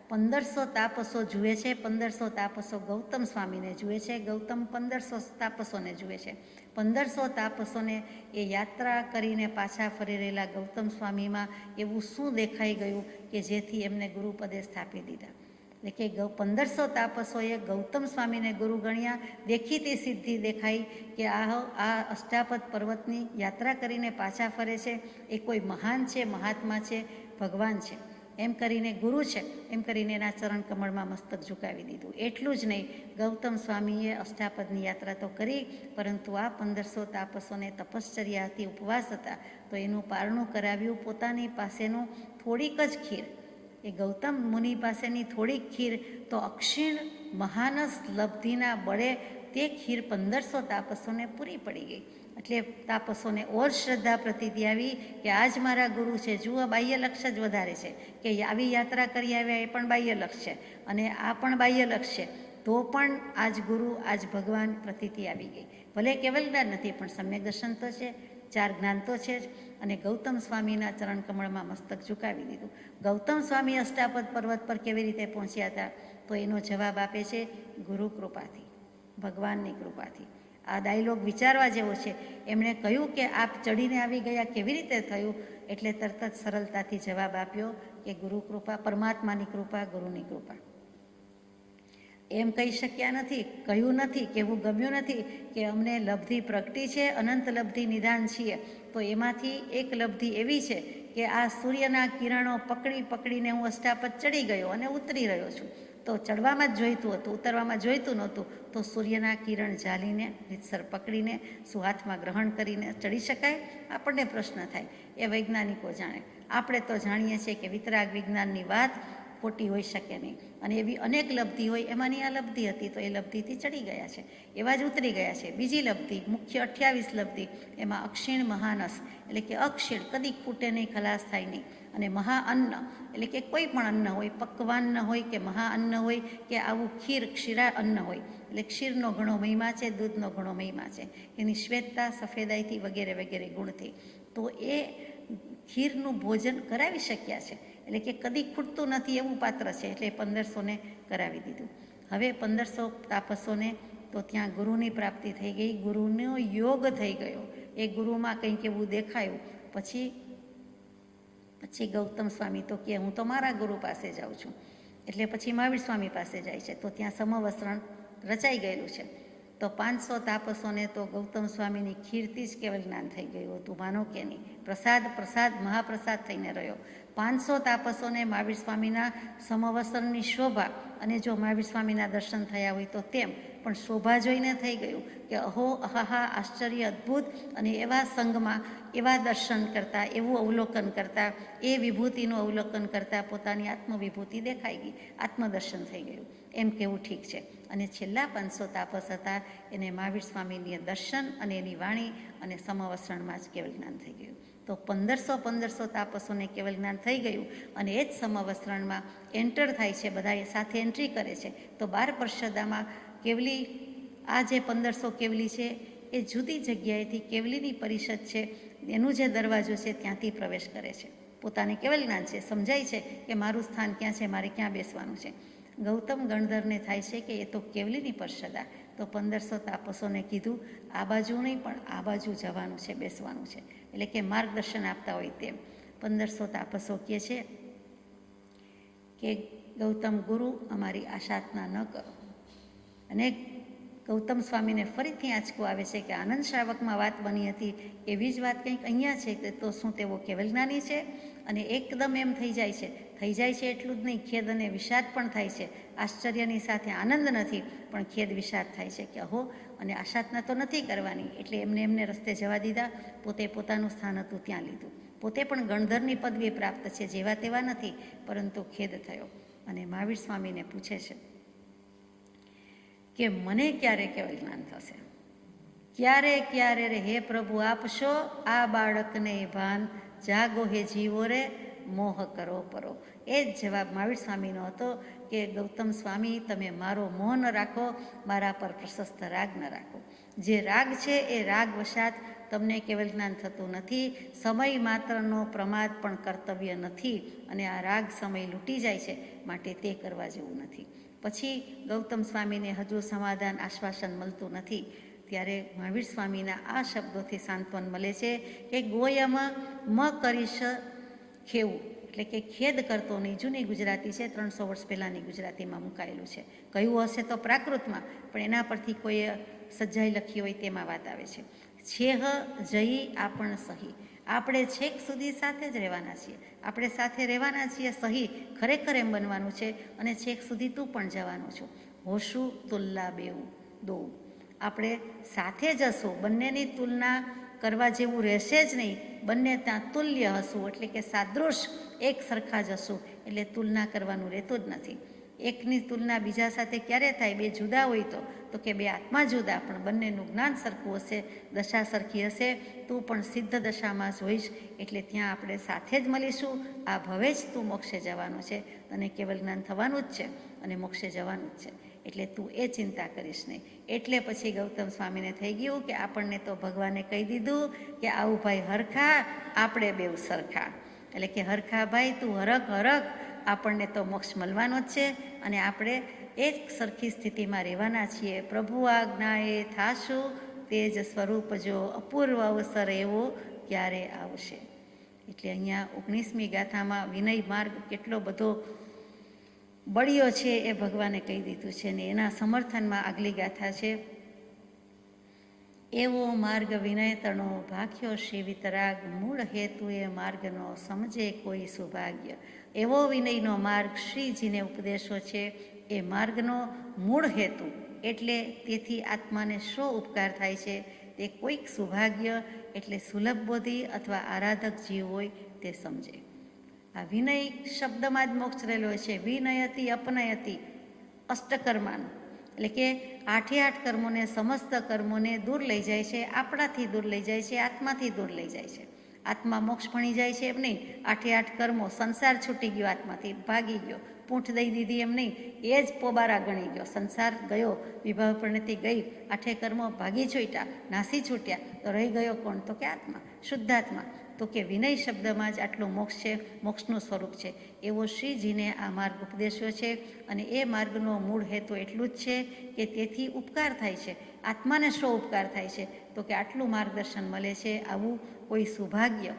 1500 તાપસો જુએ છે. 1500 તાપસો ગૌતમ સ્વામીને જુએ છે, ગૌતમ 1500 તાપસોને જુએ છે. 1500 તાપસોને એ યાત્રા કરીને પાછા ફરી રહેલા ગૌતમ સ્વામીમાં એવું શું દેખાઈ ગયું કે જેથી એમને ગુરુપદે સ્થાપી દીધા. એટલે કે 1500 તાપસોએ ગૌતમ સ્વામીને ગુરુ ગણ્યા. દેખીતી સિદ્ધિ દેખાઈ કે આ અષ્ટાપદ પર્વતની યાત્રા કરીને પાછા ફરે છે, એ કોઈ મહાન છે, મહાત્મા છે, ભગવાન છે એમ કરીને, ગુરુ છે એમ કરીને એના ચરણ કમળમાં મસ્તક ઝુકાવી દીધું. એટલું જ નહીં, ગૌતમ સ્વામીએ અષ્ટાપદની યાત્રા તો કરી, પરંતુ આ 1500 તાપસોને તપશ્ચર્યા હતી, ઉપવાસ હતા, તો એનું પારણું કરાવ્યું. પોતાની પાસેનું થોડીક જ ખીર, એ ગૌતમ મુનિ પાસેની થોડીક ખીર તો અક્ષીણ મહાનસ લબ્ધિના બળે તે ખીર 1500 તાપસોને પૂરી પડી ગઈ. એટલે તાપસોને ઓર શ્રદ્ધા પ્રતીતિ આવી કે આજ મારા ગુરુ છે. જુઓ, બાહ્ય લક્ષ્ય જ વધારે છે કે આવી યાત્રા કરી આવ્યા, એ પણ બાહ્ય લક્ષ્ય છે અને આ પણ બાહ્ય લક્ષ્ય છે, તો પણ આજ ગુરુ, આજ ભગવાન પ્રતીતિ આવી ગઈ. ભલે કેવલ જ્ઞાન નથી, પણ સમ્યક દર્શન તો છે, 4 જ્ઞાન તો છે જ. અને ગૌતમ સ્વામીના ચરણ કમળમાં મસ્તક ઝુકાવી દીધું. ગૌતમ સ્વામી અષ્ટાપદ પર્વત પર કેવી રીતે પહોંચ્યા હતા, તો એનો જવાબ આપે છે ગુરુ કૃપાથી, ભગવાનની કૃપાથી. આ ડાયલોગ વિચારવા જેવો છે. એમણે કહ્યું કે આપ ચડીને આવી ગયા, કેવી રીતે થયું? એટલે તરત જ સરળતાથી જવાબ આપ્યો કે ગુરુ કૃપા, પરમાત્માની કૃપા, ગુરુની કૃપા. એમ કહી શક્યા નથી, કહ્યું નથી, કેવું ગમ્યું નથી કે અમને લબ્ધિ પ્રગટી છે, અનંત લબ્ધિ નિદાન છીએ, તો એમાંથી એક લબ્ધિ એવી છે કે આ સૂર્યના કિરણો પકડીને હું અષ્ટાપદ ચડી ગયો અને ઉતરી રહ્યો છું. તો ચડવામાં જ જોઈતું હતું, ઉતરવામાં જોઈતું નહોતું, તો સૂર્યના કિરણ ઝાલીને રીતસર પકડીને શું હાથમાં ગ્રહણ કરીને ચડી શકાય? આપણને પ્રશ્ન થાય. એ વૈજ્ઞાનિકો જાણે. આપણે તો જાણીએ છીએ કે વિતરાગ વિજ્ઞાનની વાત ખોટી હોઈ શકે નહીં. અને એવી અનેક લબ્ધિ હોય, એમાંની આ લબ્ધિ હતી, તો એ લબ્ધિથી ચડી ગયા છે, એવા જ ઉતરી ગયા છે. બીજી લબ્ધિ, મુખ્ય 28 લબ્ધિ, એમાં અક્ષીણ મહાનસ, એટલે કે અક્ષીણ, કદી ખૂટે નહીં, ખલાસ થાય નહીં. અને મહાઅન્ન, એટલે કે કોઈ પણ અન્ન હોય, પક્વાન્ન હોય કે મહાઅન્ન હોય કે આવું ખીર, ક્ષીરા અન્ન હોય, એટલે ક્ષીરનો ઘણો મહિમા છે, દૂધનો ઘણો મહિમા છે, એની શ્વેતતા, સફેદાઈથી વગેરે વગેરે ગુણથી. તો એ ખીરનું ભોજન કરાવી શક્યા છે, એટલે કે કદી ખૂટતું નથી એવું પાત્ર છે. એટલે 1500ને કરાવી દીધું. હવે 1500 તાપસોને તો ત્યાં ગુરુની પ્રાપ્તિ થઈ ગઈ, ગુરુનો યોગ થઈ ગયો, એ ગુરુમાં કંઈક એવું દેખાયું. પછી ગૌતમ સ્વામી તો કહે હું તો મારા ગુરુ પાસે જાઉં છું, એટલે પછી મહાવીર સ્વામી પાસે જાય છે. તો ત્યાં સમવસ્ત્રણ રચાઈ ગયેલું છે. તો 500 તાપસોને તો ગૌતમ સ્વામીની ખીરથી જ કેવલ જ્ઞાન થઈ ગયું હતું, માનો કે નહીં. પ્રસાદ મહાપ્રસાદ થઈને રહ્યો. 500 તાપસોને મહાવીર સ્વામીના સમવસ્ત્રની શોભા, અને જો મહાવીર સ્વામીના દર્શન થયા હોય તો તેમ, પણ શોભા જોઈને થઈ ગયું કે અહો અહાહા, આશ્ચર્ય, અદ્ભુત. અને એવા સંગમાં એવા દર્શન કરતા, એવું અવલોકન કરતા, એ વિભૂતિનું અવલોકન કરતા પોતાની આત્મવિભૂતિ દેખાઈ ગઈ, આત્મદર્શન થઈ ગયું. એમ કેવું ઠીક છે. અને છેલ્લા 500 તાપસ હતા, એને મહાવીર સ્વામીની દર્શન અને એની વાણી અને સમવસ્ત્રણમાં જ કેવલ જ્ઞાન થઈ ગયું. તો 1500 તાપસોને કેવલ જ્ઞાન થઈ ગયું. અને એ જ સમવસ્ત્રણમાં એન્ટર થાય છે, બધા સાથે એન્ટ્રી કરે છે. તો 12 પરષદામાં કેવલી, આ જે 1500 કેવલી છે એ જુદી જગ્યાએથી કેવલીની પરિષદ છે, એનું જે દરવાજો છે ત્યાંથી પ્રવેશ કરે છે. પોતાને કેવલ જ્ઞાન છે, સમજાય છે કે મારું સ્થાન ક્યાં છે, મારે ક્યાં બેસવાનું છે. ગૌતમ ગણધરને થાય છે કે એ તો કેવલીની પરષદા. તો 1500 તાપસોને કીધું આ બાજુ નહીં, પણ આ બાજુ જવાનું છે, બેસવાનું છે. એટલે કે માર્ગદર્શન આપતા હોય તેમ 1500 તાપસો કહે છે કે ગૌતમ ગુરુ, અમારી આશાતના ન કરો. અને ગૌતમ સ્વામીને ફરીથી આંચકો આવે છે કે આનંદ શ્રાવકમાં વાત બની હતી, એવી જ વાત કંઈક અહીંયા છે કે તો શું તેઓ કેવલ જ્ઞાની છે? અને એકદમ એમ થઈ જાય છે. એટલું જ નહીં, ખેદ અને વિષાદ પણ થાય છે. આશ્ચર્યની સાથે આનંદ નથી, પણ ખેદ વિષાદ થાય છે કે અહો, અને આશાતના તો નથી કરવાની. એટલે એમને રસ્તે જવા દીધા, પોતે પોતાનું સ્થાન હતું ત્યાં લીધું. પોતે પણ ગણધરની પદવી પ્રાપ્ત છે, જેવા તેવા નથી, પરંતુ ખેદ થયો. અને મહાવીર સ્વામીને પૂછે છે કે મને ક્યારે કેવલ જ્ઞાન થશે, ક્યારે ક્યારે રે હે પ્રભુ આપશો આ બાળકને ભાન, જાગો હે જીવો રે મોહ કરો પરો. એ જ જવાબ મહાવીર સ્વામીનો હતો કે ગૌતમ સ્વામી, તમે મારો મોહ ન રાખો, મારા પર પ્રશસ્ત રાગ ન રાખો. જે રાગ છે એ રાગ વશાત તમને કેવલ જ્ઞાન થતું નથી. સમય માત્રનો પ્રમાદ પણ કર્તવ્ય નથી, અને આ રાગ સમય લૂંટી જાય છે, માટે તે કરવા જેવું નથી. પછી ગૌતમ સ્વામીને હજુ સમાધાન આશ્વાસન મળતું નથી, ત્યારે મહાવીર સ્વામીના આ શબ્દોથી સાંત્વન મળે છે કે ગોયમ મ કરીશ ખેવું, એટલે કે ખેદ કરતો નહીં. જૂની ગુજરાતી છે, 300 વર્ષ પહેલાંની ગુજરાતીમાં મુકાયેલું છે. કયું હશે તો પ્રાકૃતમાં, પણ એના પરથી કોઈએ સજ્જાઈ લખી હોય તેમાં વાત આવે છે. છેહ જઈ આપણ સહી, આપણે છેક સુધી સાથે જ રહેવાના છીએ, આપણે સાથે રહેવાના છીએ. સહી ખરેખર એમ બનવાનું છે, અને છેક સુધી તું પણ જવાનું છું. હોશું તુલ્લા બેવું દોવું, આપણે સાથે જ હશું, બંનેની તુલના કરવા જેવું રહેશે જ નહીં. બંને ત્યાં તુલ્ય હશું, એટલે કે સાદૃશ એક સરખા જ હશું, એટલે તુલના કરવાનું રહેતું જ નથી. એકની તુલના બીજા સાથે ક્યારે થાય? બે જુદા હોય તો કે બે આત્મા જુદા, પણ બંનેનું જ્ઞાન સરખું હશે, દશા સરખી હશે. તું પણ સિદ્ધ દશામાં જ હોઈશ, એટલે ત્યાં આપણે સાથે જ મળીશું. આ ભવે જ તું મોક્ષે જવાનું છે, તને કેવલ જ્ઞાન થવાનું જ છે, અને મોક્ષે જવાનું જ છે, એટલે તું એ ચિંતા કરીશ નહીં. એટલે પછી ગૌતમ સ્વામીને થઈ ગયું કે આપણને તો ભગવાને કહી દીધું કે આવું ભાઈ હરખા, આપણે બેઉ સરખા. એટલે કે હરખા ભાઈ, તું હરખ હરખ, આપણને તો મોક્ષ મળવાનો જ છે, અને આપણે એક સરખી સ્થિતિમાં રહેવાના છીએ. પ્રભુ આજ્ઞાએ થાશું તેજ સ્વરૂપ જો, અપૂર્વ અવસર એવો ક્યારે આવશે. એટલે અહીંયા 19મી ગાથામાં વિનય માર્ગ કેટલો બધો બળ્યો છે એ ભગવાને કહી દીધું છે, ને એના સમર્થનમાં આગલી ગાથા છે. એવો માર્ગ વિનય તણો ભાખ્યો શિવ વિતરાગ, મૂળ હેતુ એ માર્ગનો સમજે કોઈ સુભાગ્ય. એવો વિનયનો માર્ગ શ્રીજીને ઉપદેશો છે. એ માર્ગનો મૂળ હેતુ એટલે તેથી આત્માને શો ઉપકાર થાય છે, તે કોઈક સુભાગ્ય એટલે સુલભ બોધી અથવા આરાધક જીવ હોય તે સમજે. આ વિનય શબ્દમાં જ મોક્ષ રહેલો છે. વિનયતી અપનયતી અષ્ટકર્માનું, એટલે કે 8 કર્મોને, સમસ્ત કર્મોને દૂર લઈ જાય છે, આપણાથી દૂર લઈ જાય છે, આત્માથી દૂર લઈ જાય છે. આત્મા મોક્ષ ભણી જાય છે એમ નહીં. 8 કર્મો, સંસાર છૂટી ગયો, આત્માથી ભાગી ગયો, પૂંઠ દઈ દીધી એમ નહીં, એ જ પોબારા ગણી ગયો. સંસાર ગયો, વિભાવ પરિણતિ ગઈ, 8 કર્મો ભાગી છૂટ્યા, નાસી છૂટ્યા, તો રહી ગયો કોણ? તો કે આત્મા, શુદ્ધાત્મા. તો કે વિનય શબ્દમાં જ આટલું મોક્ષ છે, મોક્ષનું સ્વરૂપ છે. એવો શ્રીજીને આ માર્ગ ઉપદેશ્યો છે, અને એ માર્ગનો મૂળ હેતુ એટલું જ છે કે તેથી ઉપકાર થાય છે. આત્માને શો ઉપકાર થાય છે? તો કે આટલું માર્ગદર્શન મળે છે. આવું કોઈ સુભાગ્ય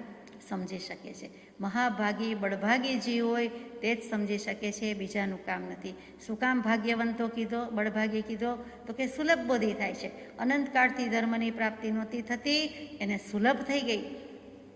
સમજી શકે છે. મહાભાગી બળભાગી જીવ હોય તે જ સમજી શકે છે, બીજાનું કામ નથી. શું કામ ભાગ્યવંતો કીધો, બળભાગી કીધો? તો કે સુલભ બોધી થાય છે. અનંતકાળથી ધર્મની પ્રાપ્તિ નહોતી થતી, એને સુલભ થઈ ગઈ,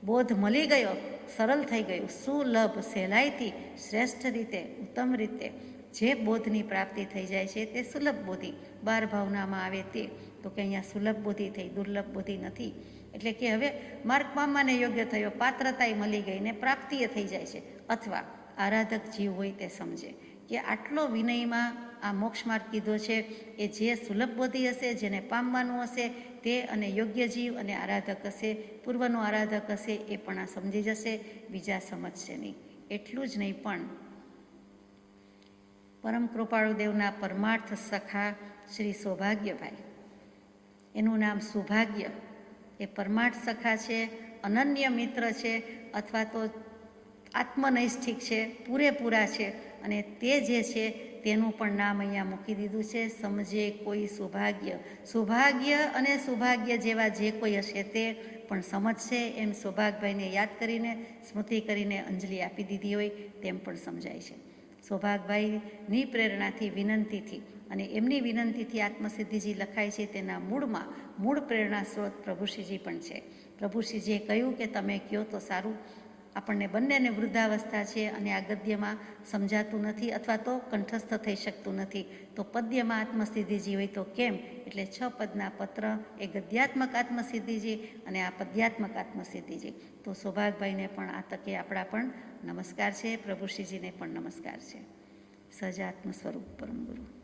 બોધ મળી ગયો, સરળ થઈ ગયું. સુલભ, સહેલાઈથી, શ્રેષ્ઠ રીતે, ઉત્તમ રીતે જે બોધની પ્રાપ્તિ થઈ જાય છે તે સુલભ બોધી. 12 ભાવનામાં આવે તે. તો કે અહીંયા સુલભ બોધી થઈ, દુર્લભ બોધી નથી. એટલે કે હવે માર્ગ પામવાને યોગ્ય થયો, પાત્રતાએ મળી ગઈ, ને પ્રાપ્તિએ થઈ જાય છે. અથવા આરાધક જીવ હોય તે સમજે કે આટલો વિનયમાં આ મોક્ષ માર્ગ કીધો છે, એ જે સુલભ બોધી હશે, જેને પામવાનું હશે તે, અને યોગ્ય જીવ અને આરાધક હશે, પૂર્વનો આરાધક હશે, એ પણ આ સમજી જશે, બીજા સમજશે નહીં. એટલું જ નહીં, પણ પરમ કૃપાળુ દેવના પરમાર્થ સખા શ્રી સૌભાગ્યભાઈ, એનું નામ સુભાગ્ય, એ પરમાર્થ સખા છે, અનન્ય મિત્ર છે, અથવા તો આત્મનૈષ્ઠિક છે, પૂરેપૂરા છે. અને તે જે છે તેનું પણ નામ અહીંયા મૂકી દીધું છે, સમજે કોઈ સુભાગ્ય. સૌભાગ્ય અને સૌભાગ્ય જેવા જે કોઈ હશે તે પણ સમજશે, એમ સૌભાગભાઈને યાદ કરીને, સ્મૃતિ કરીને અંજલિ આપી દીધી હોય તેમ પણ સમજાય છે. સૌભાગભાઈની પ્રેરણાથી, વિનંતીથી, અને એમની વિનંતીથી આત્મસિદ્ધિજી લખાય છે. તેના મૂળમાં મૂળ પ્રેરણા સ્ત્રોત પ્રભુશ્રીજી પણ છે. પ્રભુશ્રીજીએ કહ્યું કે તમે કહો તો સારું. આપણને બંનેને વૃદ્ધાવસ્થા છે, અને આ ગદ્યમાં સમજાતું નથી, અથવા તો કંઠસ્થ થઈ શકતું નથી. તો પદ્યમાં આત્મસિદ્ધિજી હોય તો કેમ? એટલે 6 પદના પત્ર એ ગદ્યાત્મક આત્મસિદ્ધિજી, અને આ પદ્યાત્મક આત્મસિદ્ધિજી. તો સૌભાગભાઈને પણ આ તકે આપણા પણ નમસ્કાર છે, પ્રભુશ્રીજીને પણ નમસ્કાર છે. સહજાત્મ સ્વરૂપ પરમ ગુરુ.